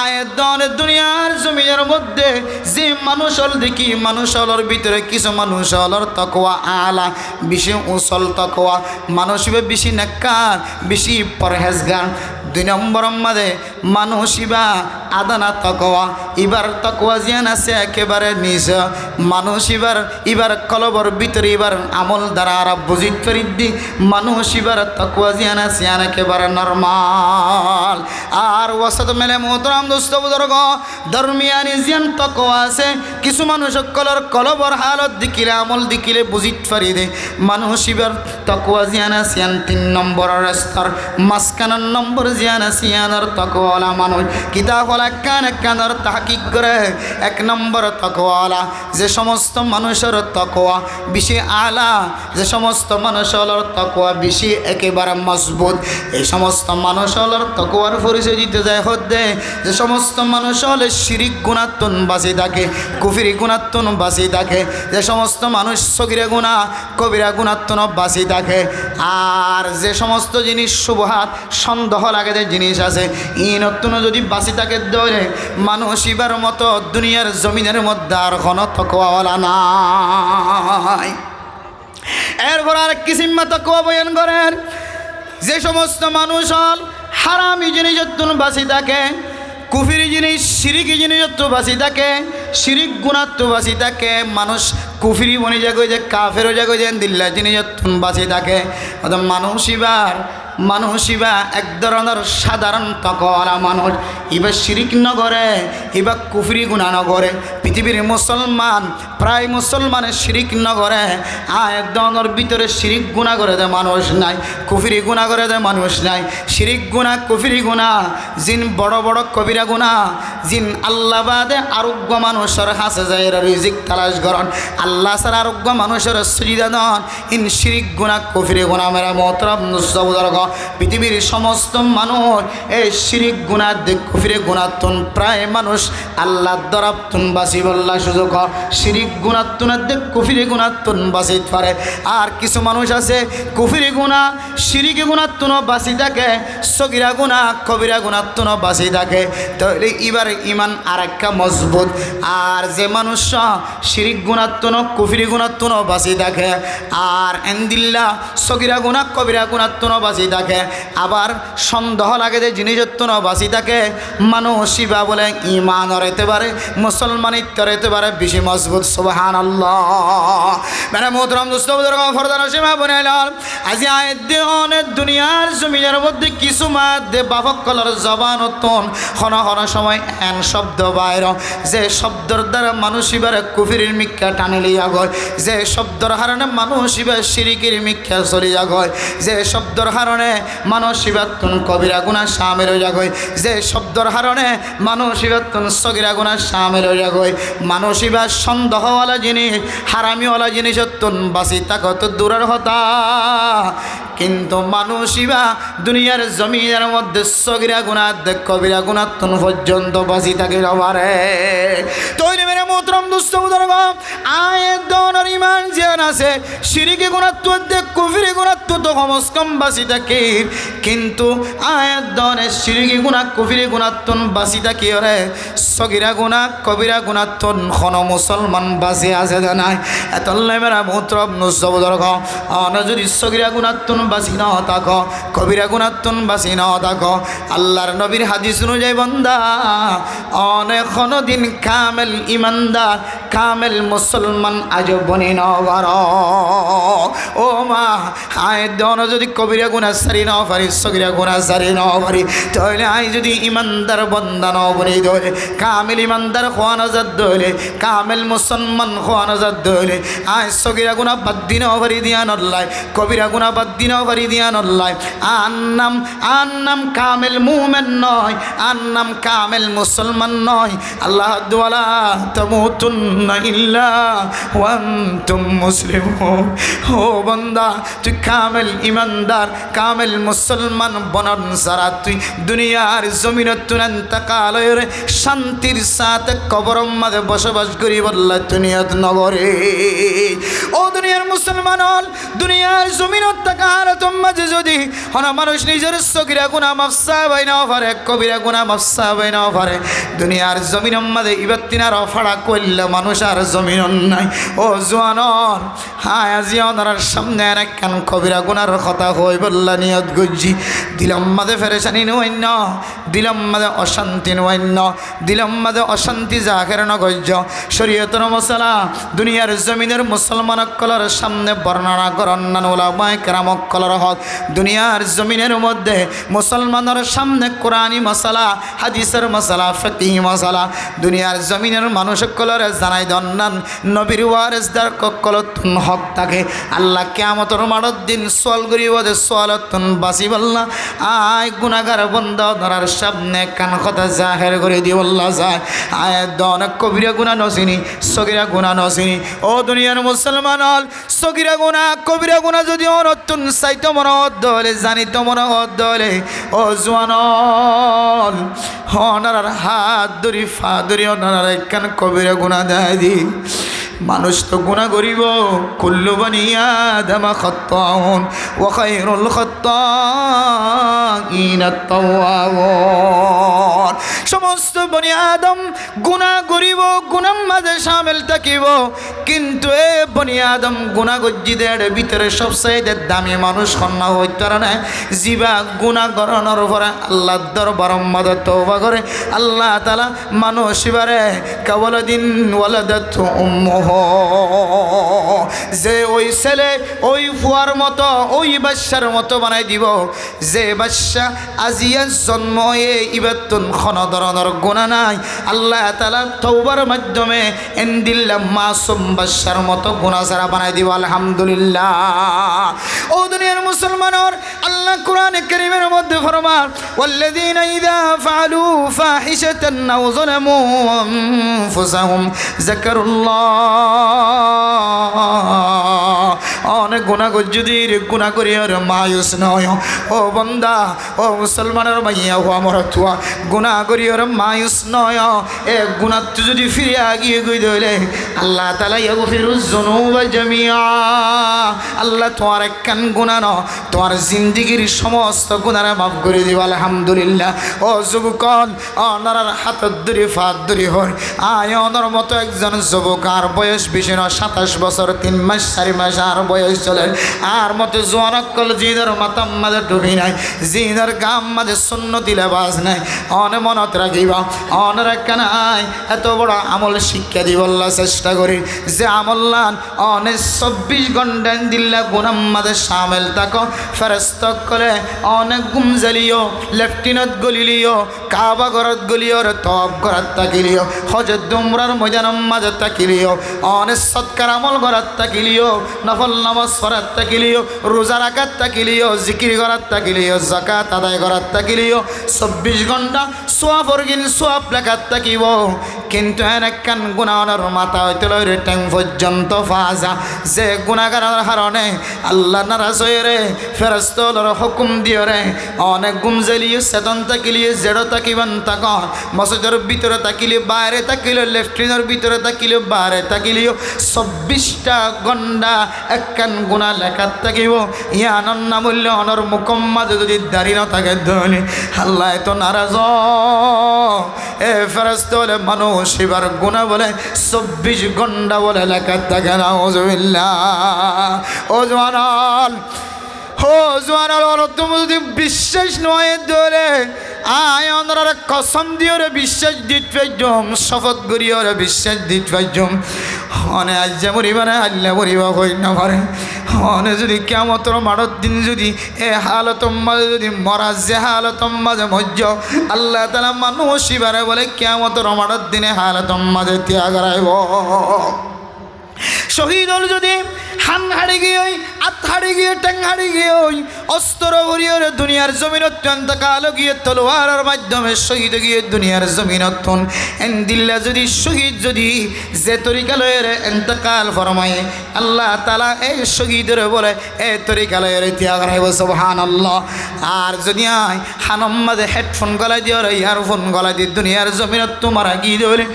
আয়তন দুনিয়ার জমিনের মধ্যে যে মানুষ হল দেখি মানুষ হলর ভিতরে কিছু মানুষ হলর তাকওয়া আলা বেশি উসল তাকওয়া মানুষ বেশি নেককার বেশি পরহেজগার। 2 নম্বর মাঝে মানুষ আদানা তাকওয়া এবার তাকওয়া জিয়ান আছে একেবারে নিজ মানুষ এবার কলবর ভিতরে এবার আমল দ্বারা আর বুঝিত ফরিদ্দি মানুষ এবার তাকওয়া জিয়ান আছে একেবারে নরমাল। আর ওয়াসাত মেলে মোহতরাম দোস্ত বুজুর্গ দরমিয়ানি জিয়ান তাকওয়া আছে কিছু মানুষ কলবর হালত দিকিলে আমল দিকিলে বুঝিত ফরিদে মানুষ এবার তাকওয়া জিয়ান আছে 3 নম্বরের স্তর। মাঝখানের নম্বর জিয়ান আছে তাকওয়ালা মানুষ কিতাব কানের তাহকিক করে 1 নম্বর তাকওয়ালা যে সমস্ত মানুষের তাকওয়া বেশি আলা যে সমস্ত মানুষের তাকওয়া বেশি একেবারে মজবুত এই সমস্ত মানুষের তাকওয়ার পরিচয় দিতে যায় হতে যে সমস্ত মানুষ হলে শিরিক গুনাহতন বাঁচি থাকে কুফরি গুনাহতন বাঁচি থাকে যে সমস্ত মানুষ সগীরা গুনাহ কবিরা গুনাহতন বাঁচি থাকে। আর যে সমস্ত জিনিস শুবহাত সন্দেহ লাগে যে জিনিস আছে ই নতুন যদি বাঁচি থাকে ধরে মানুষ এবার মতো দুনিয়ার জমিনের মধ্যে আর কোনো তাকওয়াওয়ালা নাই। এরপর আর কিসিমা তাকওয়া বয়ান করেন যে সমস্ত মানুষ হল হারামি জিনিসের বাঁচি থাকে কুফরি জিনিস শিরিকি জিনিসের বাঁচি থাকে শিরিক গুনাহ বাঁচি থাকে মানুষ কুফরি বনে যাগো যে কাফেরও যাগো যে দিল্লা জিনিসের বাঁচি থাকে মানুষ এক ধরনের সাধারণ তাকওয়ালা মানুষ এবার শিরিক নগরে এবার কুফরি গুনাহ নগরে পৃথিবীর মুসলমান প্রায় মুসলমানের শিরিক নগরে এক ধরনের ভিতরে শিরিক গুনাহ করে দেয় মানুষ নাই কুফরি গুনাহ করে দেয় মানুষ নাই। শিরিক গুনাহ কুফরি গুনাহ জিন বড় বড় কবিরা গুনাহ জিন আল্লাহ বাদে আরোগ্য মানুষের হাসে যায় রিজিক তালাশ করন আল্লাহ ছাড়া আরোগ্য মানুষের সুবিধা দন ইন শিরিক গুনাহ কুফরি গুনাহ মেরা মোহতরম বুজুর্গ পৃথিবীর সমস্ত মানুষ এই শিরিক গুনাহ দেখ কুফরি গুনাহতন প্রায় মানুষ আল্লাহ দরাবতুন বাসি বল্লা সুযোগ শিরিক গুনাহতন দেখ কুফরি গুনাহতন বাসিত পারে। আর কিছু মানুষ আছে কুফরি গুনাহ শিরিক গুনাহতন বাসি থাকে সগীরা গুনাহ কবিরা গুনাহতন বাসি থাকে তাহলে এবার ইমান আরেকটা মজবুত। আর যে মানুষ শিরিক গুনাহতন কুফরি গুনাহতন বাসি থাকে আর এন্দিল্লা সগীরা গুনাহ কবিরা গুনাহতন বাসি থাকে আবার সন্দেহ লাগে যে জিনিসত্ব বাঁচি থাকে মানুষ শিবা বলে ইমান হইতে পারে মুসলমানিত্ব হইতে পারে বেশি মজবুত। সুবহানাল্লাহ মেরা মোহতরম দোস্ত বুজুর্গ ফরদান সীমা বনাইলাম আজি আয়ের দুনিয়ার জমিনের মধ্যে কিছু মাধ্যে বাপক কলার জবানতন ক্ষণ সময় এন শব্দ বাইর যে শব্দর দ্বারা মানুষ এবারে কুফরির মিথ্যা টানি লিয়া গয় যে শব্দর হারণে মানুষ এবার শিরিকের মিথ্যা চলিয়া গয় যে শব্দর হারণে মানুষ ইবাতুন কবিরা গুনাহ শামিল হইয়া গয় যে শব্দর হারণে মানুষ ইবাতুন সগীরা গুনাহ শামিল হইয়া গয় মানুষ ইবা সন্দেহওয়ালা জিনিস হারামিওয়ালা জিনিসতন বাঁচি থাকত দূরের হতা কিন্তু মানুষ ইবা দুনিয়ার জমিনের মধ্যে সগীরা গুনাহ কবিরা গুনাহতন পর্যন্ত বাঁচি থাকে পারে। তৈরি মেরে মোহতরম দুস্থ বুজুর্গ আয়ের দনের ইমান জিয়ান আছে শিরিকি গুনাহত কুফরি গুনাহত তো কমস কম বাঁচি থাকে কিন্তু আয়াত দনের শিরিকি গুনাহ কুফরি গুনাহতন বাঁচি থাকি রে সগীরা গুনাহ কবিরা গুনাহতন কোন মুসলমান বাঁচি আছে জানাই এতলে মেরা মোহতরম দুস্থ বুজুর্গ অন যদি সগীরা গুনাহতন বাঁচি না থাকো কবিরা গুনাহতন বাঁচি না থাকো আল্লাহর নবীর হাদিস অনুযায়ী বান্দা অনেক দিন কামেল ইমানদার কামেল মুসলমান আজ বনি নগর ও মা আয় দন যদি কবিরা গুনাহ সারি না পারি সগীরা গুনাহ সারি না পারি তাহলে আই যদি ইমানদার বান্দা না বনি ধরে কামেল ইমানদার হওয়া নজাত ধরে কামেল মুসলমান হওয়া নজাত ধরে আয় সগীরা গুনাহ বাদ দিন পারি দিয়া নল্লাই কবিরা গুনাহ বাদ দিন পারি দিয়া নল্লাই আন্নাম কামেল মুমিন নয় আন্নাম কামেল মুসলমান নয় আল্লাহ দুআলা তামুতুন্না ইল্লা ওয়া আনতুম মুসলিমুন ও বান্দা তুই কামেল ইমানদার কামেল মুসলমান বনন সারা তুই দুনিয়ার জমিনে তুনন্তকালের শান্তির সাথে কবরের মধ্যে বসবাস করি বললা দুনিয়াত নগরে ও দুনিয়ার মুসলমান মুসলমান হল দুনিয়ার জমিনত থাকা হালতম মাঝে যদি হন মানুষ নিজের সগিরা গুনাহ মাফ চাইবাই না পারে কবিরা গুনাহ মাফ চাইবাই না পারে দুনিয়ার জমিনের মাঝে ইবাত্তিনার ফাড়া করলে মানুষ আর জমিন নাই ও জোয়ানর হায় আজি ওনার সামনে একখান কবিরা গুনার কথা হই বললা নিয়ত গুজি দিলাম মাঝে ফেরেশানি নইন্য দিলাম মাঝে অশান্তি নইন্য দিলাম মাঝে অশান্তি জাহের নগজ্য শরীয়তের মশলা দুনিয়ার জমিনের মুসলমান কলর সামনে বর্ণনা করন্নান ওলামায়ে কেরাম কলর হক দুনিয়ার জমিনের মধ্যে মুসলমানের সামনে কোরআনী মশলা হাদিসের মশলা ফিকহি মশলা দুনিয়ার জমিনের মানুষ কলরে জানাই দন্নান নবীর ওয়ারিসদার কলতুন হক থাকে আল্লাহ কিয়ামতের মাঠের দিন সোয়াল করিব দে সোয়ালতুন বাসি বললা আয় গুনাহগার বান্দা ধরার সামনে কান কথা জাহের করে দি আল্লাহ যায় আয় দন কবিরা গুনাহ নসিনি সগীরা গুনাহ নসিনি ও দুনিয়ার মুসলমান হল সগীরা গুনাহ কবিরা গুনাহ যদি অনতুন সাইতো মনত দলে জানিতো মনত দলে ও জওয়ানল হনার হাত ধরি ফা ধরি ওনার একখান কবিরা গুনাহ দেয় দি মানুষ তো গুনাহ করিব কুল্লু বনি আদম খাত্তাউন ওয়া খায়রুল খাত্তাইন আত-তাওয়াবুন সমস্ত বনি আদম গুনাহ করিব গুনাহ মাঝে শামিল থাকিব কিন্তু এ বনি আদম গুনাহ গজ্জিদের ভিতরে সবচেয়ে দামি মানুষ কন্যা হইতে না জিবা গুনাহ করানোর পরে আল্লাহর দরবারে মদত তওবা করে আল্লাহ তাআলা মানুষ বারে কাওয়ালাদিন ওয়ালাদাতু উম্মুহু যে ওই ছেলে ওই ফুয়ার মতো ওই বাচ্চার মতো বানাই দিব যে বাচ্চা আজিয়া জন্ম হয়ে ইবাতুন কোন ধরনের গুনাহ নাই আল্লাহ তাআলা তওবার মাধ্যমে এন্দিল্লা মাসুম বাচ্চার মতো গুনাহ ছাড়া বানাই দিব আলহামদুলিল্লাহ ও দুনিয়ার মুসলমানর আল্লাহ কোরআনে কারীমের মধ্যে ফরমান ওয়াল্লাযীনা ইযা ফাআলু ফাহিশাতান আও যালামু আনফুসাহুম যাকারুল্লাহ অনেক গুনাহ গজ্জুদির গুনাহ করি আর মায়ুস নয় ও বান্দা ও মুসলমানের মাইয়া ও আমার তুয়া গুনাহ করি আর মায়ুস নয় এ গুনাহ যদি ফিরে আগিয়ে গই দইলে আল্লাহ তাআলা ইয়াগফিরুজ যুনুবা জামিআ আল্লাহ তোমার একখান গুনাহ ন তোমার জিন্দেগীর সমস্ত গুনাহ মাফ করে দিব আলহামদুলিল্লাহ ও যুবকন অনার হাত ধরে ফাত ধরে হয় আয় অনর মতো একজন যুবক আর বয়স বেশি না 27 বছর 3 মাস 4 মাস আর বয়স চলে আর মতো জোয়ানকল জিদের মাতাম মাঝে ডুবি নাই জিদের গাম মাঝে সুন্নতি লেবাস নাই অনে মনত রাখিবা অনে রাখা নাই এত বড় আমল শিক্ষা দিবল্লা চেষ্টা করি যে আমল্লান অনে 24 ঘন্টা দিল্লা গুনাম মাঝে শামিল থাকো ফেরেশতা করে অনেক গুম জ্বালিও লেফটিনেন্ট গলিলিও কাবা ঘরত গলিও তব ঘরত তাকিলিও হজরত উমরার ময়দানের মাঝে তাকিলিও অনেক সৎকার আমল ঘরত তাকিলিও নফল নামাজ পড়াত তাকিলিও রোজা রাখাত তাকিলিও জিকির করাত তাকিলিও যাকাত আদায় করাত তাকিলিও 24 ঘন্টা সোয়াব অর্গিন সোয়াব লেখাত তাকিব কিন্তু একখান গুনাহর মাথা হইতে লইরে টাইম পর্যন্ত ফাজা যে গুনাহগারের কারণে আল্লাহ নারাজ হয়ে রে ফেরেশতার হুকুম দিও রে অনেক গুম জ্বালিয়ে চেতন তাকিলিয়ে জেড়ো তাকিবান তাক মসজিদের ভিতরে তাকিলে বাইরে তাকিলে লেফটিনের ভিতরে তাকিলে বাইরে তাকিলিও 24টা ঘন্টা একখান গুনাহ লেখাত থাকিব ইয়ানন না বললে অনর মুকম্মাদ যদি দাড়ি না থাকে ধনি আল্লাহ এত নারাজ এ ফেরেশতা বলে মানুষ এবার গুনাহ বলে 24 ঘন্টা বলে লেখাত থাকে নাউজুবিল্লাহ ও জওয়ান ও জওয়ান তুমি যদি বিশ্বাস নয় ধরে আয় অনরা কসম দিও রে বিশ্বাস দিত পাইজম শপথ করিও রে বিশ্বাস দিত পাইজম হনে আজ যে মরিবারে আল্লাহ মরিবা হই না পারে হনে যদি কিয়ামতের মাঠের দিন যদি এ হালতম মাঝে যদি মরা যে হালতম মাঝে মজ্জ আল্লাহ তাআলা মানুষ এবারে বলে কিয়ামতের মাঠের দিনে হালতম মাঝে ত্যাগ রাইব শহীদ হল যদি হান হারে গিয়ে আত হারি গিয়ে ট্যাং হারি গিয়ে ওই অস্ত্র ভরিয়ে দুনিয়ার জমিন অত্যন্ত কালো গিয়ে তলোয়ারের মাধ্যমে শহীদ গিয়ে দুনিয়ার জমিন অত্যন এন্দিল্লা যদি শহীদ যদি যে তরিকা লয়ের এন্তকাল ফরমায় আল্লাহ তাআলা এই শহীদের বলে এই তরিকা লয়ের ত্যাগ রাখব সুবহানাল্লাহ। আর যদি আয় হানম্মাদে হেডফোন গলায় দিয়ে ইয়ারফোন গলায় দিয়ে দুনিয়ার জমিনত তোমার গিয়ে দেবে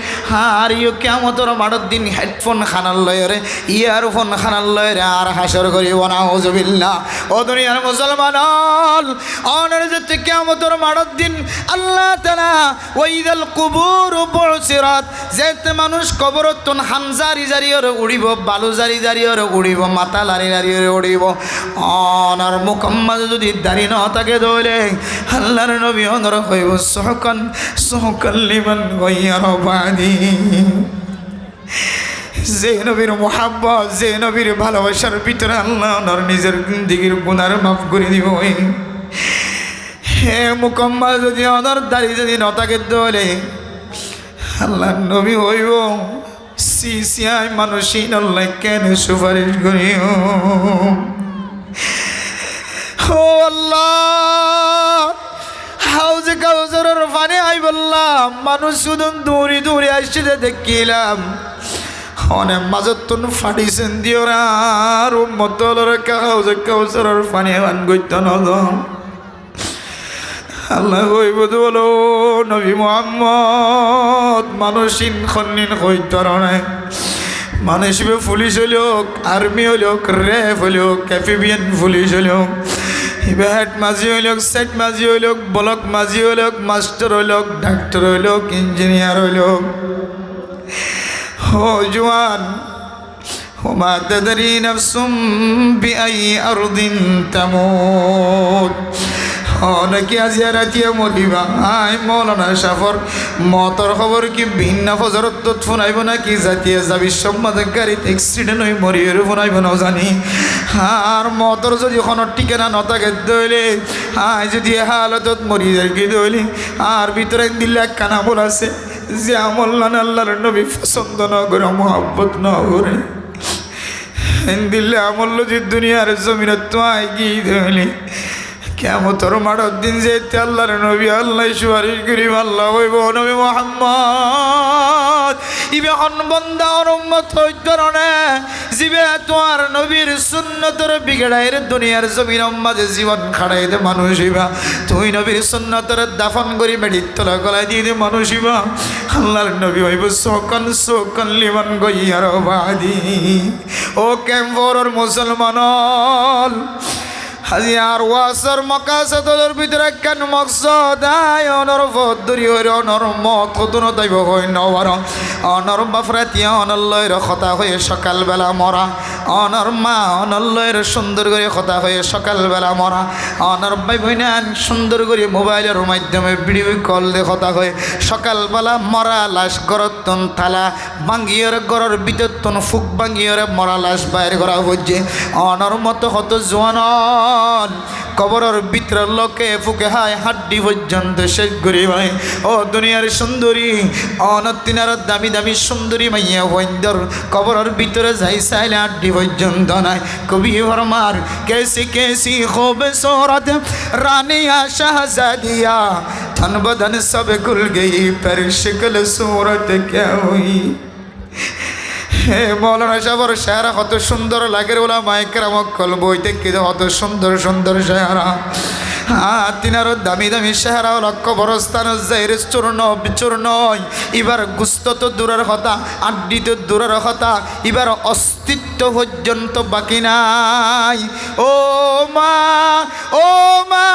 আর ইউ কেমতর মাড়র দিন হেডফোন খানার লয়ের ইয়ারফোন খানার লয়ের আর হাসর করিব না ওজবিল্লাহ। ও দুনিয়ার মুসলমান অনের যেতে কেমতর মাড়র দিন আল্লাহ তাআলা ওয়াইদাল কুবুর বুসিরাত যেতে মানুষ কবরতন হামজারি জারিয়র উড়িব বালু জারি জারিয়র উড়িব মাথা লারি লারিয়র উড়িব অনার মুকম্মল যদি দাড়ি ন থাকে দৌলে আল্লাহর নবী অনর হইব সুহকান সুহকান লিমান গায়্যার বাদি। যে নবীর মোহাব্বত যে নবীর ভালোবাসার ভিতরে আল্লাহ ওনার নিজের জিন্দেগির গুনাহ মাফ করে দিব। হে মুকম্মল যদি ওনার দাড়ি যদি ন থাকে দৌলে আল্লাহর নবী হইব সিসিআই মানুষই আল্লাহ কেন সুপারিশ করিও। ও আল্লাহ হাউজে কাউসারের পানি আই বললাম মানুষ শুধু দূরে দূরে আসছে দেখিলাম অনেক মাজতুন ফাটিছেন দিও আর উম্মতর হাউজে কাউসারের পানি আন গইত নদ আল্লাহ কইব বলো নবী মুহাম্মদ মানুষিন খন্নিন কইতর নাই মানুষ পুলিশ হইলোক আর্মি হইলোক র্যাব হইলোক ক্যাফিবিয়ান পুলিশ হইলোক হেড মাঝি হইলোক সেট মাঝি হইলোক ব্লক মাঝি হইলোক মাস্টার হইলোক ডাক্তার হইলোক ইঞ্জিনিয়ার হইলোক। ও জওয়ান ওমা তাদরি নাফসুম বিআই আরদিন তামুত নাকি আজিয়া রাতিয়া মরিবা আই মৌলানা সাফর মতর খবর কি ভিন্ন ফজরত ফোনাইব নাকি জাতীয় যাবি সম্মাদের গাড়িতে অ্যাক্সিডেন্ট হয়ে মরিয়ে ফোনাইব না জানি আর মতর যদি কোনো ঠিকানা নথাকে দইলে আই যদি হালতত মরি যায় কি দইলি আর ভিতরে দিল্লি একখান আমল আছে যে আমল না আল্লাহর নবী পছন্দ না করে মহব্বত না করে দিল্লি আমল যে দুনিয়ার জমিনত তো আই গিয়ে দইলি কিয়ামতের মাঠের দিন যেতে আল্লাহর নবী আল্লাহ সুপারিশ করিব আল্লাহ হইব নবী মুহাম্মদ ইবে হন বান্দা আর উম্মত হইতরনে জিবে তোমার নবীর সুন্নতের বিগড়াইর দুনিয়ার জমিন মাঝে জীবন খাড়াই দে মানুষ হইবা তুই নবীর সুন্নতের দাফন করি মেডির তলা গলায় দিয়ে দে মানুষ হইবা আল্লাহর নবী হইব সোকান সোকান লিমান গায়্যার বাদি। ও ক্যাম্পর মুসলমান আজি আর ওয়াসর মকাসদর ভিতরে কেন মকসদ আয় অনর ফদরি হইর অনর মত কতন তাইব হই নওয়ার অনর বাফরাতিয়া অনল্লয়ের কথা হয়ে সকালবেলা মরা অনর মা অনল্লয়ের সুন্দর করে কথা হয়ে সকালবেলা মরা অনর ভাই বোনান সুন্দর করে মোবাইলের মাধ্যমে ভিডিও কল দিয়ে কথা হয়ে সকালবেলা মরা লাশ গরতন থালা ভাঙ্গিয়র গরর বিততন ফুক ভাঙ্গিয়র মরা লাশ বাইরে করা হচ্ছে অনর মতো হত জোয়ান কবরের ভিতর লোকে ফুকে হায় হাড্ডি পর্যন্ত শেষ করি ভাই। ও দুনিয়ার সুন্দরী অনতিনার দামি দামি সুন্দরী মাইয়া বন্দর কবরের ভিতরে যাই চাইলে হাড্ডি পর্যন্ত নাই। কবি ফরমার কেসি কেসি খুবসুরত রানিয়া শাহজাদিয়া তন বদন সব গুল গই पर शिकल सूरत क्या हुई। হে মৌলানা সাহেবের শেয়ারা কত সুন্দর লাগে ওলা মাইকেরাম কল বইতে কি কত সুন্দর সুন্দর শেয়ারা তিনার দামি দামি শেহারা লক্ষ বরস্থান জাহির চূর্ণ বিচূর্ণ এবার গুস্ত তো দূরের কথা আড্ডি তো দূরের কথা এবার অস্তিত্ব পর্যন্ত বাকি নাই। ও মা ও মা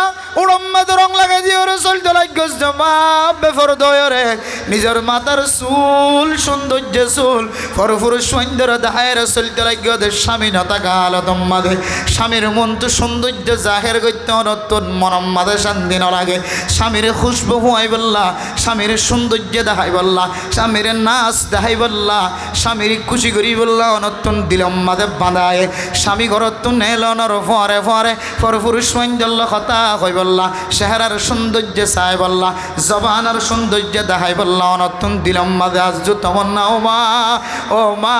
উড়ম্মাদ রং লাগাই দিয়ে ওরে চলতে লাগছ মা বেফর দয়রে নিজের মাথার চুল সৌন্দর্য চুল ফরফুর সৌন্দর্য দাহের চলতে লাগি ওদের স্বামী নতা গাল তোমাদে স্বামীর মন তো সৌন্দর্য জাহের করতে অনতন মনম মাদে শান্তি না লাগে স্বামীর খুশবু হুয়াই বললা স্বামীর সৌন্দর্য দেখাই বললা স্বামীর নাচ দেখাই বললা স্বামীর খুশি করি বললা অনতন দিলম মাদে বাঁধায় স্বামী ঘরত নেল নর ফরে ফরে ফরফুর সৌন্দর্য কথা কই বললা বললা চেহারার সৌন্দর্য চাই বললা জবানার সৌন্দর্য দেখাই বললা অনতুন দিলাম মাঝে আজ তমন্না ও মা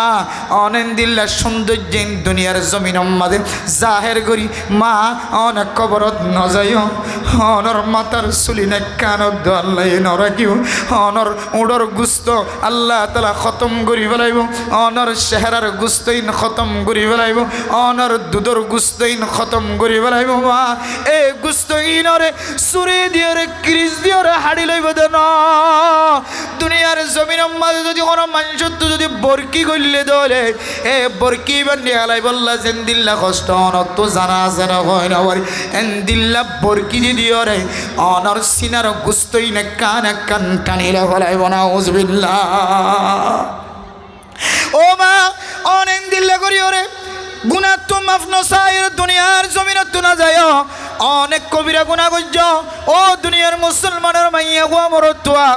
অনেন দিল্লা সৌন্দর্য দুনিয়ার জমিন মাঝে জাহের করি মা অনেক কবরত নজাইও অনর মাতার চুলি নে কানত দোয়াল্লাই নরাকিও অনর উড়র গুস্ত আল্লাহ তালা খতম করি পেলাইব অনর চেহারার গুস্তইন খতম করি পেলাইব অনর দুধর গুস্তইন খতম করি পেলাইব মা এ গুস্তইনরে চুরি দিয়ে রে ক্রিস দিয়ে রে হাড়ি লইব দেন দুনিয়ার জমিন মাঝে যদি কোনো মানুষ যদি বরকি করলে দলে এ বরকি বান্ডি হালাই বললা যেন দিল্লা কষ্ট অনত তো জানা আছে না হয় না বাড়ি এন দিল্লা বরকি দিয়ে রে অনর সিনার গুস্তই না কান টানিলে ফলাইব না উজবিল্লা ও মা অনেক দিল্লা করি ওরে গুনা তো মাফ নসাইর দুনিয়ার জমিন তো না যায় অনেক কবিরা গুণা গজ্জ ও দুনিয়ার মুসলমানের মাইয়া গো মরতুয়া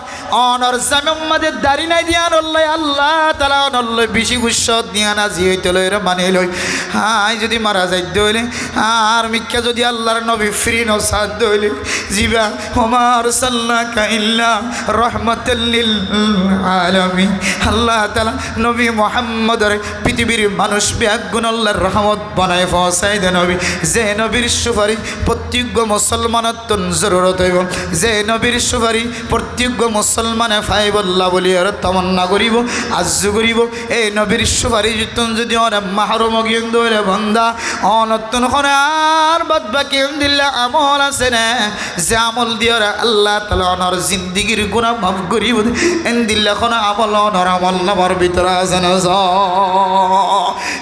অনর জামিমাদের দাড়ি নাই দিয়া নল্লাই আল্লাহ তালা নল্লাই বেশি গুস্স দিয়া না জি হইতে লই মানে লই হাই যদি মারা যাই দইলে আর মিক্কা যদি আল্লাহর নবী ফ্রি নসাদ দইলে জিবা ওমার সাল্লাকা ইল্লা রহমাতাল লিল আলামিন আল্লাহ তালা নবী মুহাম্মদের পৃথিবীর মানুষ বেগুন আল্লাহর রহমত বানায় ফসাই দে নবী যে নবীর সুপারিশ প্রত্যেক মুসলমানের তন জরুরত হইব যে নবীর সুপারি প্রত্যেক মুসলমানে ফাইবল্লা বলি আর তমন্না করিব আজ্য করিব এই নবীর সুপারি যদি অনেক মাহরুম গিয়ে বন্ধা অনতন খনে আর বাদ বাকি দিল্লা আমল আছে না যে আমল দিয়ে আল্লাহ তালা অনর জিন্দিগির গুণা মাফ করিব এন দিল্লা খনে আমল অনর আমল নামার ভিতরে আছে না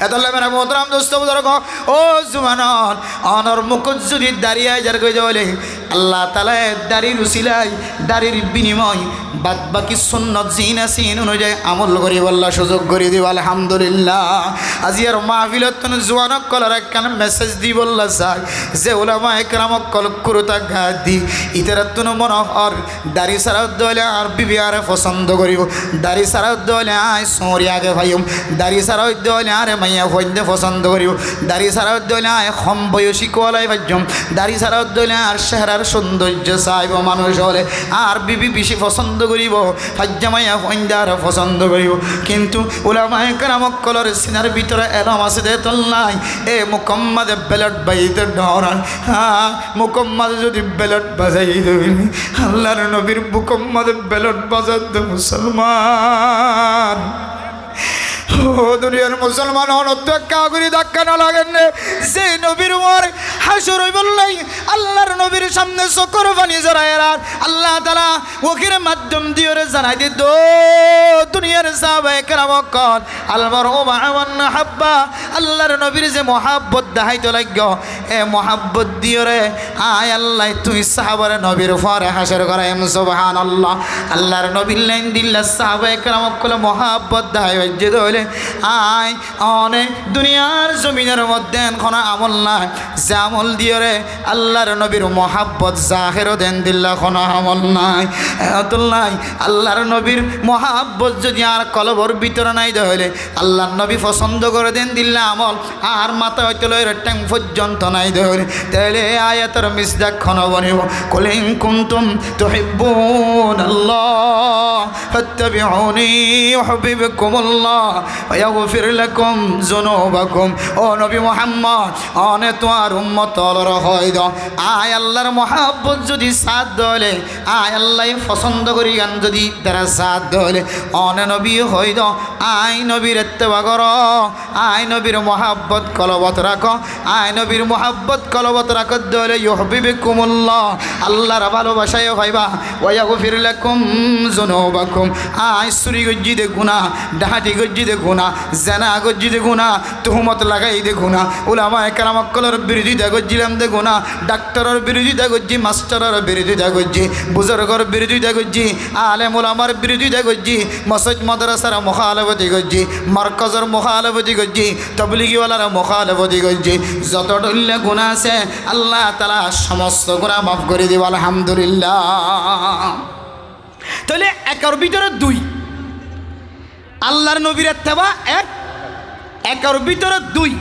এতলে মেরা মোহতরাম দোস্ত বুজুর্গ ও জুমানন অনর মুকুট যদি দাঁড়িয়ে যার কই যাবলে আল্লাহ তাআলা দাড়ির উসিলাই দাড়ির বিনিময় বাদ বাকি সুন্নত জিন আসিন অনুযায়ী আমল করি বল্লা সুযোগ করে দিব আলহামদুলিল্লাহ আজি আর মাহফিলত জোয়ানক কলার একখান মেসেজ দি বললা চাই যে ওলামা একরামক কল কুরুতা গা দি ইতার তুন মনোহর দাড়ি সারা দলে আর বিবি আরে পছন্দ করিব দাড়ি সারা দলে আয় সোরি আগে ভাইম দাড়ি সারা দলে আরে মাইয়া ফইন্দে পছন্দ করিব দাড়ি সারা দলে আয় কম বয়সী কোলাই ভাজ্যম দাড়ি সারা দলে আর চেহারার সৌন্দর্য চাইব মানুষ হলে আর বিবি বেশি পছন্দ করিব ফাজ্জামাইয়া ফইন্দার পছন্দ করিব কিন্তু ওলামা একরামক কলর সিনার ভিতরে এলম আছে দে তল্লাই এ মুকম্মাদে বেলট বাইতে ডরান মুকম্মাদে যদি বেলট বাজাই দেবেন আল্লাহর নবীর মুকম্মাদে বেলট বাজাতে মুসলমান ও দুনিয়ার মুসলমান অনত্য কাগরি ধাক্কা না লাগেন যে নবীর মর হাসর হই বললাই আল্লাহর নবীর সামনে চকর পানি জড়ায়রার আল্লাহ তাআলা ওখির মাধ্যম দিয়ে জানাই দিত দুনিয়ার সাহাবায়ে কেরামক কল আলমার ও মাওয়ান হাব্বা আল্লাহর নবীর যে মহাব্বত দেখাইতে লাগল এ মহাব্বত দিয়ে রে আয় আল্লাহ তুই সাহাবার নবীর উপরে হাসর করাইম সুবহানাল্লাহ আল্লাহর নবীর লাইন দিল্লা সাহাবায়ে কেরামক কল মহাব্বত দেখাই যে দলে আয় অনেক দুনিয়ার জমিনের মধ্যে কোনো আমল নাই যে আমল দিয়ে রে আল্লাহর নবীর মহাব্বত জাহেরও দেন দিল্লা কোনো আমল নাই নাই আল্লাহর নবীর মহাব্বত যদি আর কলবর ভিতরে নাই দহলে আল্লাহর নবী পছন্দ করে দেন দিল্লা আমল আর মাথা হইতে লয়ের ট্যাং পর্যন্ত নাই দহলে তাহলে আয়াতের মিসদাক খন বনিব কুলিন কুনতুম তুহিব্বুনাল্লাহ ফাত্তাবিউনি ইউহিব্বুকুমুল্লাহ ওয়াগফির লাকুম যুনুবাকুম ও নবী মুহাম্মদ অনে তোমার উম্মত অলর হয় দ আয় আল্লাহর মহাব্বত যদি সাথ দলে আয় আল্লাহ পছন্দ করি গান যদি তারা সাথ দলে অনে নবী হয় দ আয় নবীর ইত্তেবা কর আয় নবীর মহাব্বত কলবত রাখো আয় নবীর মহাব্বত কলবত রাখ দলে ইউহিব্বুকুমুল্লাহ আল্লাহর ভালোবাসায় হইবা ওয়াগফির লাকুম যুনুবাকুম আয় চুরি গজ্জি দে গুনাহ ডাহাতি গজ্জি দে গুনাহ জানা গজ্জি দে গুনাহ তুহমত লাগাই দে গুনাহ উলামা একরামক কলর বিরোধিতা গজ্জিলাম দে গুনাহ ডাক্তারের বিরোধিতা গজ্জি মাস্টারের বিরোধিতা গজ্জি বুজুর্গর বিরোধিতা গজ্জি আলেম উলামার বিরোধিতা গজ্জি মসজিদ মাদ্রাসার মুখালফতি গজ্জি মারকাজের মুখালফতি গজ্জি তাবলীগীওয়ালার মুখালফতি গজ্জি যত ডল্লে গুনাহ আছে আল্লাহ তাআলা সমস্ত গুনাহ মাফ করে দিব আলহামদুলিল্লাহ তাহলে একের ভিতরে দুই আল্লাহর নবীর ইত্তেবা এক একের ভিতরে দুই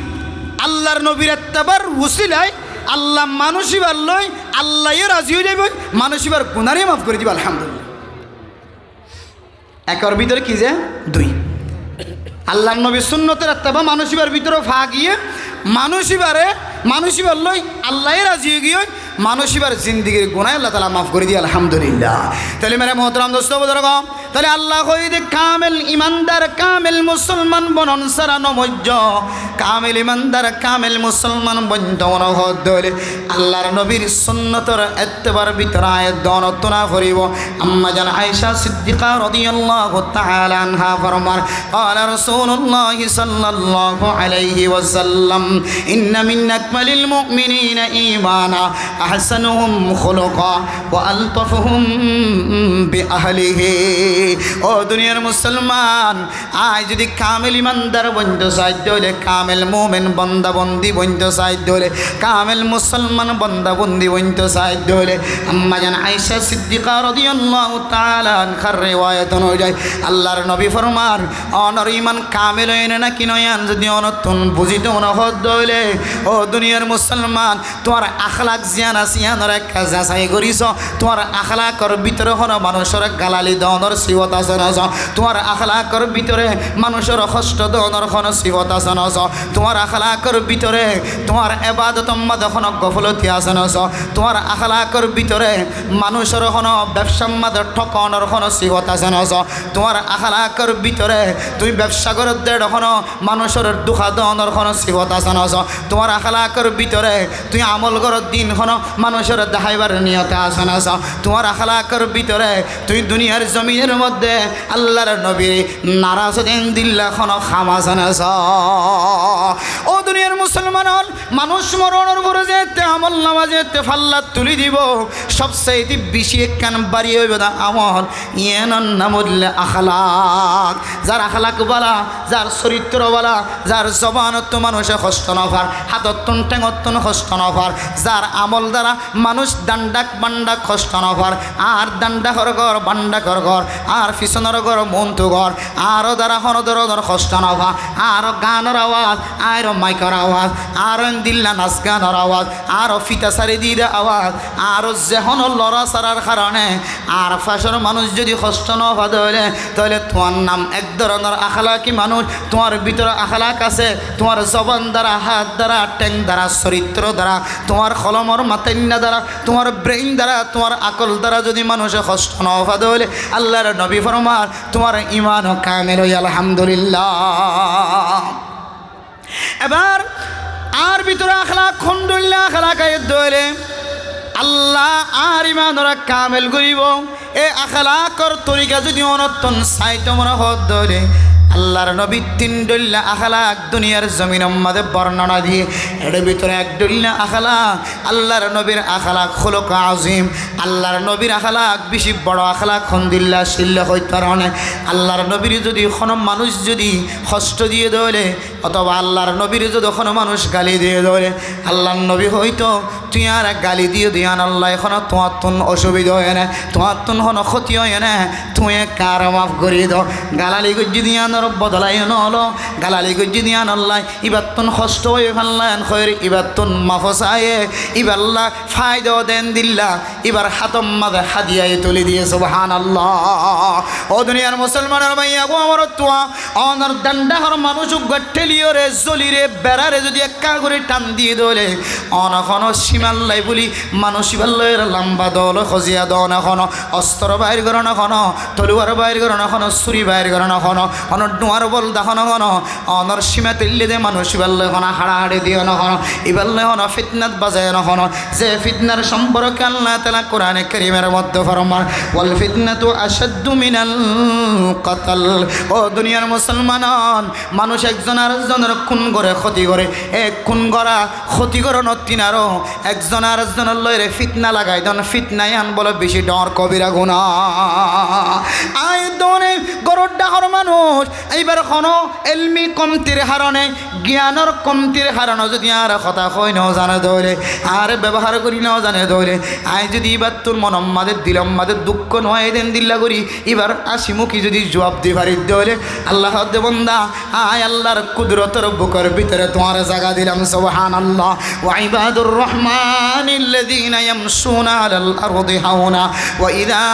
আল্লাহর নবীর ইত্তেবার ওসিলায় আল্লাহ মানুষিবার লই আল্লাহ রাজি হয়ে যাবে মানুষিবার গুনারে মাফ করে দিব আলহামদুলিল্লাহ একের ভিতরে কি যে দুই আল্লাহ নবী সুন্নতের আত্মা মানুষিবার ভিতরে ফা গিয়ে মানুষিবার লই আল্লাহ রাজি হয়ে গিয়ে মানুষিবার জিন্দিগির গুনায় আল্লাহ তাআলা মাফ করে দিয়ে আলহামদুলিল্লাহ তাহলে মেরে মোহতরম দোস্ত বুজুর্গ তাহলে আল্লাহ কইদে কামেল ইমানদার কামেল মুসলমান বনন সারা নমজ্জ কামেল ইমানদার কামেল মুসলমান বন্ধন হদলে আল্লাহর নবীর সুন্নতর এত্তেবার ভিতরে আয়াত দনতনা করিব আম্মা জান আয়েশা সিদ্দিকা রাদিয়াল্লাহু তাআলা আনহা ফরমান قال رسول الله صلى الله عليه وسلم ان من اكمل المؤمنين ايمانا احسنهم خلقا والطفهم باهله ও দুনিয়ার মুসলমান আজ যদি কামেল ইমানদার বন্ধ সাধ্য হলে কামেল মোমেন বন্দা বন্দি বন্ধ সাধ্য হলে কামেল মুসলমান বন্দা বন্দি বন্ধ সাধ্য হলে আম্মা জান আয়েশা সিদ্দিকা রাদিয়াল্লাহু তাআলা আনহার রিওয়ায়াত অনুযায়ী আল্লাহর নবী ফরমান অনর ইমান কামেল হইনে না কিনয়ান যদি অনতুন বুঝিত অনহদ হইলে ও দুনিয়ার মুসলমান তোমার আখলাক জিয়ান আসিয়ানর একটা যাচাই করিস তোমার আখলাকর ভিতরে হন মানুষের গালালি দনর সিবত আছে না তোমার আখলাকর ভিতরে মানুষের কষ্ট দনর কোন সিবত আছে না তোমার আখলাকর ভিতরে তোমার ইবাদত মাদখন গফলতি আছে না তোমার আখলাকর ভিতরে মানুষের কোন ব্যবসা মাদ ঠকনর কোন সিবত আছে না তোমার আখলাকর ভিতরে তুই ব্যবসা করে দেড় কোন মানুষের দুঃখা দনর কোন সিবত আছে না তোমার আখলাকর ভিতরে তুই আমল করার দিন কোন মানুষের দেখাইবার নিয়তে আছে না তোমার আখলাকর ভিতরে তুই দুনিয়ার জমিনের মধ্যে আল্লাহর নবী নারাজ দেন দিল্লা কোন খামাজ না ও দুনিয়ার মুসলমান মানুষ মরণের পরে যেতে আমল নামা যেতে ফাল্লা তুলি দিব সবচেয়ে বেশি একখান বাড়ি হইবে না আমল ইয়েন নামুল্লে আখলাক যার আখলাক বালা যার চরিত্র বালা যার জবানত মানুষে কষ্ট নফার হাতত্তন টেঙত্তন কষ্ট নফার যার আমল দ্বারা মানুষ দান্ডাক বান্ডাক কষ্ট নফার আর দান্ডা ঘর ঘর বান্ডা ঘর ঘর আর পিছনের ঘর মন্তু ঘর আরও দ্বারা হনদর কষ্ট নফা আরও গানের আওয়াজ আরও মাইকর আওয়াজ আরও দিল্লা নাচ গানের আওয়াজ আরও ফিতা সারি দিয়ে আওয়াজ আরও যেহন লড়া সারার কারণে আর ফাঁসের মানুষ যদি কষ্ট নফা ধরে তাহলে তোমার নাম এক ধরনের আখলাকি মানুষ তোমার ভিতরে আখলাক আছে তোমার জবান দ্বারা হাত দ্বারা ট্যাং দ্বারা চরিত্র দ্বারা তোমার কলমর মাতান্না দ্বারা তোমার ব্রেইন দ্বারা তোমার আকল দ্বারা যদি মানুষের কষ্ট নফা ধরে আল্লাহর নবী ফরমান তোমার ইমান কামেল আলহামদুলিল্লাহ এবার আর ভিতরে আখলাক খন্ডুল্লাহ আখলাক আয়াত ধরে আল্লাহ আর ইমানরা কামেল করিব এ আখলাকর তরিকা যদি অনতন সাইত মনে হদ ধরে আল্লাহর নবী তিন ডল্লা আখলাক দুনিয়ার জমিনের মধ্যে বর্ণনা দিয়ে এর ভিতরে এক ডল্লা আখলাক আল্লাহর নবীর আখলাক খুলুক আজিম আল্লাহর নবীর আখলাক বেশি বড় আখলাক খন্দিল্লা শিল্লা হইতে কারণে আল্লাহর নবীর যদি কোনো মানুষ যদি কষ্ট দিয়ে ধরে অথবা আল্লাহর নবীর যদি কোনো মানুষ গালি দিয়ে ধরে আল্লাহর নবী হয়তো তুই আর গালি দিয়ে দিয়ান আল্লাহ এখন তোমার তুন অসুবিধা হয় না তোমার তুন কোনো ক্ষতি হয় না তুই কার মাফ করিয়ে দাও গালালি গজ্জি দিয়ানোর বদলাই নলো গালালি গজ্জি দিয়ান আল্লাহ ইবার তুন কষ্ট হয়ে ফেললেন খয়ের ইবার তুন মাফসায়ে ইবাল্লাহ ফায়দা দেন দিল্লা এবার হাতম মাদে হাদিয়ায় তুলে দিয়ে সুবহানাল্লাহ ও দুনিয়ার মুসলমানের ভাইয়া গো আমার তোয়া অনর ডান্ডাহর মানুষ গঠেলিও রে জলিরে বেড়ারে যদি একা করে টান দিয়ে দলে অনখন সীমাল্লাই বলি মানুষ বাল্লের লম্বা দল খজিয়া দন এখন অস্ত্র বাইর করো না খন তলুয়ার বাইর করো না খন ছুরি বাইর করো না খন অনর ডুয়ার বল দেখানো খন অনর সীমা তেল্লে দে মানুষ বাল্লে খন হাড়াহাড়ি দিয়ে না খন ইবাল্লে হন ফিতনাত বাজায় না খন যে ফিতনার সম্পর্কে আল্লাহ তাআলা কোরআনে কারীমের মধ্যে ফরমান ওয়াল ফিতনাতু আশাদ্দু মিনাল কতল ও দুনিয়ার মুসলমান মানুষ একজন আরেকজনের খুন করে ক্ষতি করে এক খুন করা ক্ষতি করে নতিনারও একজন আরেকজনের লয়রে ফিতনা লাগাই দন ফিতনাই আন বলে বেশি ডর কবিরা গুনাহ আয় দনে গরর ডাহর মানুষ এইবার কোনো এলমি কমতির হারণে জ্ঞানৰ কমতিৰ কারণে যদি আর কথা কই ন জানে দৌলে আর ব্যবহার করি ন জানে দৌলে আয় যদি এবার তোর মনম মাদের দিলম মাদের দুঃখ নয় দেন দিল্লা করি এবার আসিমুখী যদি জবাব দি পারি দৌলে আল্লাহ দে বন্দা আয় আল্লাহর কুদরতের বুকের ভিতরে তোমার জায়গা দিলাম সুবহানাল্লাহ ওয়া ইবাদুর রহমানিল্লাযীনা ইয়ামশুনা আলাল আরদি হাওনা ওয়া ইযা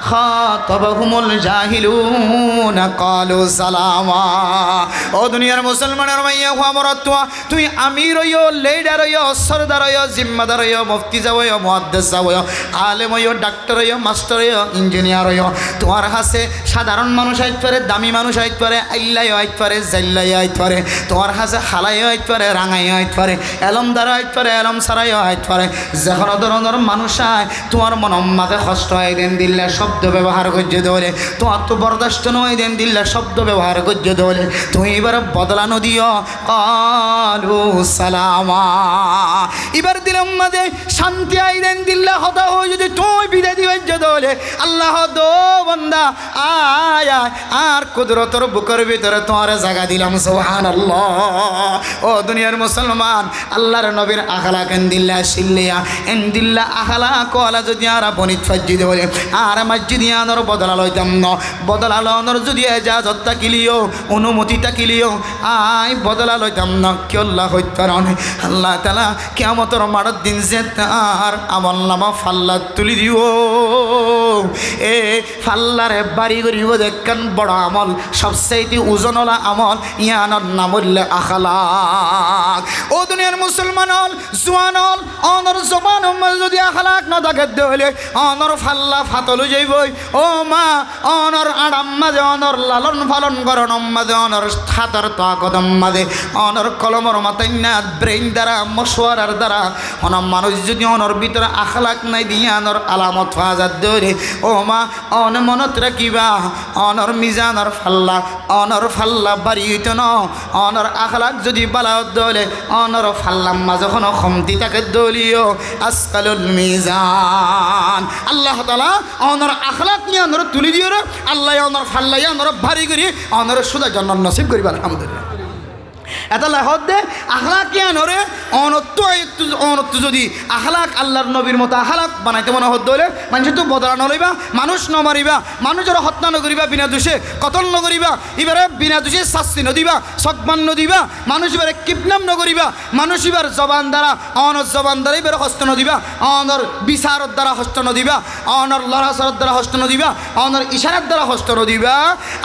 খাতাবাহুমুল জাহিলুনা ক্বালু সালামা ও দুনিয়ার মুসলমানের মাইয়া খবরত তুই আমির হইও লিডার হইও সরদার হইও জিম্মাদার হইও মুফতি যাও মুহাদ্দিস যাও আলেম হইও ডাক্তার হইও মাস্টার হইও ইঞ্জিনিয়ার হইও তোমার কাছে সাধারণ মানুষ আইতে পারে দামি মানুষ আইতে পারে আইলাই আইতে পারে জাইলাই আইতে পারে তোমার কাছে হালাই আইতে পারে রাঙাই আইতে পারে এলমদার আইতে পারে এলম সারাই আইতে পারে যে কোনো ধরনের মানুষ আয় তোমার মনম মাঝে কষ্ট হয় দেন দিল্লা শব্দ ব্যবহার করছে দৌলে তোমার তো বরদাস্ত নয় দেন দিল্লা শব্দ ব্যবহার করছে দৌলে তুমি এবার বদলানো দিও কালু সালামা এবার দিলাম মাঝে শান্তি আই দেন দিল্লা হতা হয়ে যদি তুই বিদায় দিবে দৌলে আল্লাহ দো বন্দা আয় আর কুদরতর বুকের ভিতরে তোমার জায়গা দিলাম সুবহানাল্লাহ ও দুনিয়ার মুসলমান আল্লাহর নবীর আখলাক এন্দিল্লা শিল্লিয়া এন্দিল্লা আখলাক ওয়ালা যদি আর বনিত ফাজি দেবলে আর মসজিদ আনর বদলা লইতাম ন বদলা লনর যদি এজাজত তাকিলিও অনুমতি তাকিলিও আই বদলা লইতাম না কি আল্লাহ হইতারন আল্লাহ তাআলা কিয়ামতের মাঠের দিন যে তার আমলনামা ফাল্লা তুলি দিও এ ফাল্লারে বাড়ি করিব দেখেন বড় আমল সবচেয়ে ওজনওয়ালা আমল ইয়ানোর নাম হইল আখলাক ও দুনিয়ার মুসলমান হল জোয়ান হল অনর জবান যদি আখলাক না থাকে হলে অনর ফাল্লা ফাতলু যাইবই ও মা অনর আড়াম মাঝে অনর লালন পালন করণ মাঝে অনর হাতের তাকদম মাঝে অনর কলমর মাথায় না ব্রেইন দ্বারা মশওয়ারার দ্বারা অনর মানুষ যদি অনর ভিতরে আখলাক নাই দিয়ে অনর আলামত ফাজাত ধরে ও মা অন মনত রাখিবা অনর মিজানর ফাল্লা বাড়ি হইত ন অনর আখলাক যদি বালাত দলে অনর ফাল্লাম মা যখন খমতি তাকে দলিও আসকালুল মিজান আল্লাহ তাআলা অনর আখলাক নিয়ে অনর তুলি দিও রে আল্লাহ অনর ফাল্লাই অনর ভারী করি অনর সুদা জান্নাত নসিব করিবা আলহামদুলিল্লাহ এটা লেখত দে আখলাক আনরে অনত্ব যদি আখলাক আল্লাহর নবীর মতো আখলাক বানাইতে মনে হত দলে মানুষ তো বদলা নলইবা মানুষ নমারিবা মানুষের হত্যা নকরিবা বিনা দোষে কতল নকরিবা এবারে বিনা দোষে শাস্তি নদিবা সকমান নদিবা মানুষ এবারে কিডন্যাপ নকরিবা মানুষ এবার জবান দ্বারা অনর জবান দ্বারা এবারে হস্ত নদিবা অনর বিচারর দ্বারা হস্ত নদিবা অনর লড়াচড়ার দ্বারা হস্ত নদিবা অনর ইশারার দ্বারা হস্ত নদিবা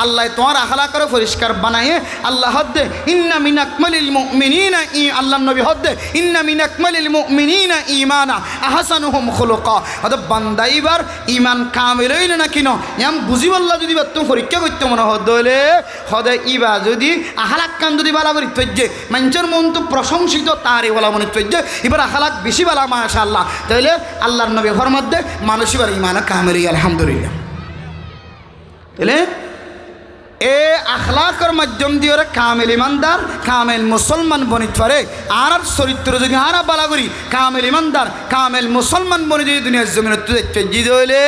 আল্লাহ তোমার আখলাক করে পরিষ্কার বানায়ে আল্লাহ হদ্দে ইন্না মিন আকমালিল মুমিনিনা আল্লাহ নবী হদ্দে ইন্না মিন আকমালিল মুমিনিনা ঈমানা আহসানুহুম খুলুকা অর্থাৎ বান্দা এবার ঈমান কামিল হইল না কিনো এম বুঝি বললা যদি তুমি পরীক্ষা করতে মনে হলে হদে ইবা যদি আখলাক কান যদি বালা করি তৈজে মানুষের মন তো প্রশংসিত তারই বলা মনে তৈজে এবার আখলাক বেশি বালা মাশাআল্লাহ তাইলে আল্লাহর নবী ফরমাদ্দে মানুষ এবার ঈমান কামিল আলহামদুলিল্লাহ তাইলে এ আখলাকের মাধ্যম দিয়ে ওরা কামেল ইমানদার কামেল মুসলমান বনিত পারে আর চরিত্র যদি আরা বালা করি কামেল ইমানদার কামেল মুসলমান বনি যদি দুনিয়ার জমিনে জিদ হইলে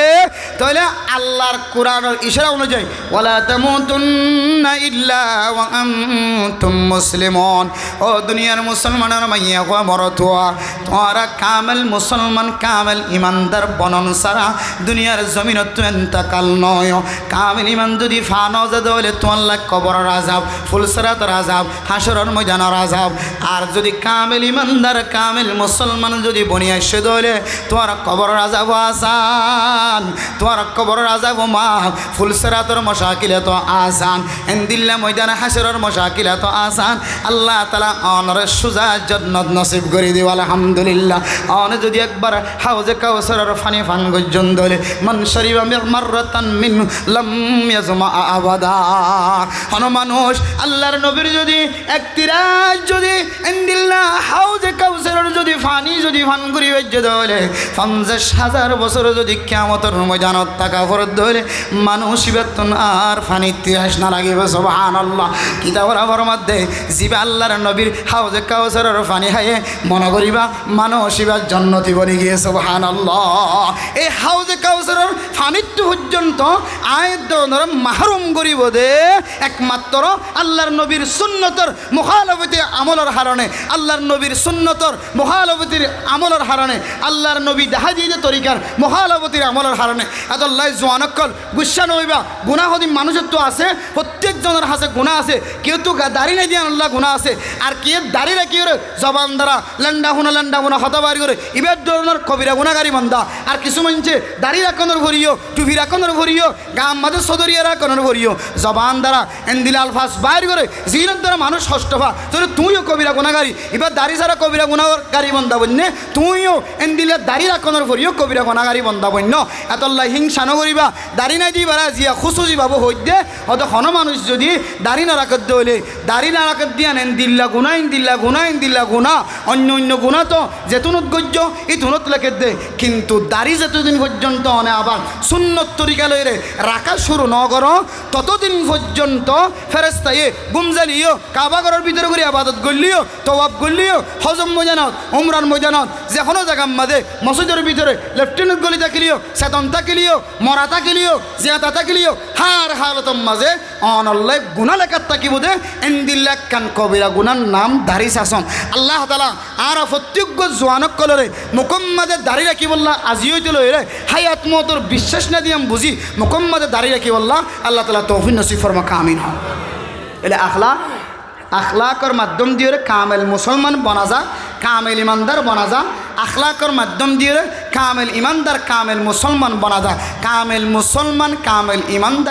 তাহলে আল্লাহর কোরআনের ইশারা অনুযায়ী ওয়ালা তামুতুন্না ইল্লা ওয়া আনতুম মুসলিমুন ও দুনিয়ার মুসলমানের মাইয়া হওয়া মরতুয়া তোরা কামেল মুসলমান কামেল ইমানদার বনন সারা দুনিয়ার জমিনত এন্তকাল নয় কামেল ইমান যদি ফানো যাদ তোয়াল্লা কবরের আযাব ফুলসরাতের আযাব হাসরের ময়দানের আযাব আর যদি কামেল ইমানদার কামেল মুসলমান যদি বনিয়া সে দলে তোমার কবরের আযাব আসান তোমার কবরের আযাব মা ফুলসরাতের মশাকিল তো আসান ইনদিল্লা ময়দানে হাসরের মশাকিল তো আসান আল্লাহ তাআলা অনরে সুজা জান্নাত নসিব করে দিও আলহামদুলিল্লাহ অন যদি একবার হাউজে কাউসারের পানি পান গজন দলে মান শরিবা মাররাতান মিন লাম ইয়াজমা আবাদা মানুষ আল্লাহর নবীর যদি একটিরাজ যদি ইনদিল্লাহ হাউজে কাউসারের যদি ফানি যদি ফান করিবে গাইজ দলে 50,000 বছর যদি কিয়ামতের ময়দানত থাকা ফরদ হলে মানুষ বেতন আর ফানি ইতিহাস না লাগিব সুবহানাল্লাহ কিতাবের আবার মধ্যে জিবা আল্লাহর নবীর হাউজে কাউসারের পানি খাইয়ে মনে করিবা মানুষ এবার জান্নাতি বনে গিয়ে সুবহানাল্লাহ এই হাউজে কাউসারের পানিতে পর্যন্ত আয়াত মাহরুম করিব দে একমাত্র আল্লাহর নবীর সুন্নতর মুখালফতি আমলের হারণে আল্লাহর নবীর সুন্নতর মুখালফতির আমলের হারণে আল্লাহর নবী দেখা দিয়ে তরিকার মুখালফতির আমলের হারণে আল্লাহ জোয়ানকল গুসা নইবা গুনাহ হদি মানুষের তো আছে প্রত্যেকজনের হাতে গুনাহ আছে কেউ তো দাড়ি নাই দিয়ে আল্লাহ গুনাহ আছে আর কে দাড়ি রাখি করে জবান দ্বারা লেন্ডা হুনা হতা বাড়ি করে ইবার ধরনের কবিরা গুণাগারী মন্দা আর কিছু মানছে দাড়ি রাখনের ভরিও টুপি রাখনের ভরিও গাম মাঝে সদরিয়া রাখনের ভরিও জবান দ্বারা এন্দিল আলফাস বাইর করে জিনের দ্বারা মানুষ হস্তফা তোর তুইও কবিরা গুণাগারী এবার দাড়ি ছাড়া কবিরা গুণাগারী বন্ধা বন্যে তুইও এন্দিলে দাড়ি রাখনের ভরিও কবিরা গুণাগারী বন্ধা বন্য এতল্লা হিংসা নকরিবা দাড়ি নাই দি বারা জিয়া খুশুজি বাবু হইতে হয়তো হন মানুষ যদি দাড়ি না রাখত হইলে দাড়ি না রাখত দিয়া এন্দিল্লা গুণা অন্য গুণা তো যেতুনত গজ্য এই তুনত লেখে দে কিন্তু দাড়ি যতদিন পর্যন্ত অনে আবার সুন্নত তরিকা লইরে রাখা শুরু ন কর ততদিন পর্যন্ত ফেরেস্তাইয়ে গুমজালিও কাবাগরের ভিতরে করে আবাদত করলিও তওয়াব করলিও হজম ময়দানত উমরান ময়দানত যে কোনো জায়গার মাঝে মসজিদের ভিতরে লেফটেন্যান্ট গলি থাকিলিও চেতন থাকিলিও মরা থাকিলিও জিয়াতা থাকিলিও হার হালতর মাঝে অনল্লে গুণা লেখার থাকিব দে এন্দিল্লা কান কবিরা গুণার নাম দাড়ি শাসন আল্লাহ তালা আর প্রত্যেক জোয়ানক কলরে মুকম্মাদে দাড়ি রাখি বললা আজিও তো লইরে হাই আত্মতর বিশ্বাস না দিয়ে বুঝি মুকম্মাদে দাড়ি রাখি বললা আল্লাহ তালা তৌফিক নসিব ফরমাকা আমিন হন এলে আখলাকর মাধ্যম দিয়ে কামেল মুসলমান বনা যা কামেল ইমানদার বনা যা আখলাকর মাধ্যম দিয়ে কামেল ইমানদার কামেল মুসলমান বনা যা কামেল মুসলমান কামেল ইমানদার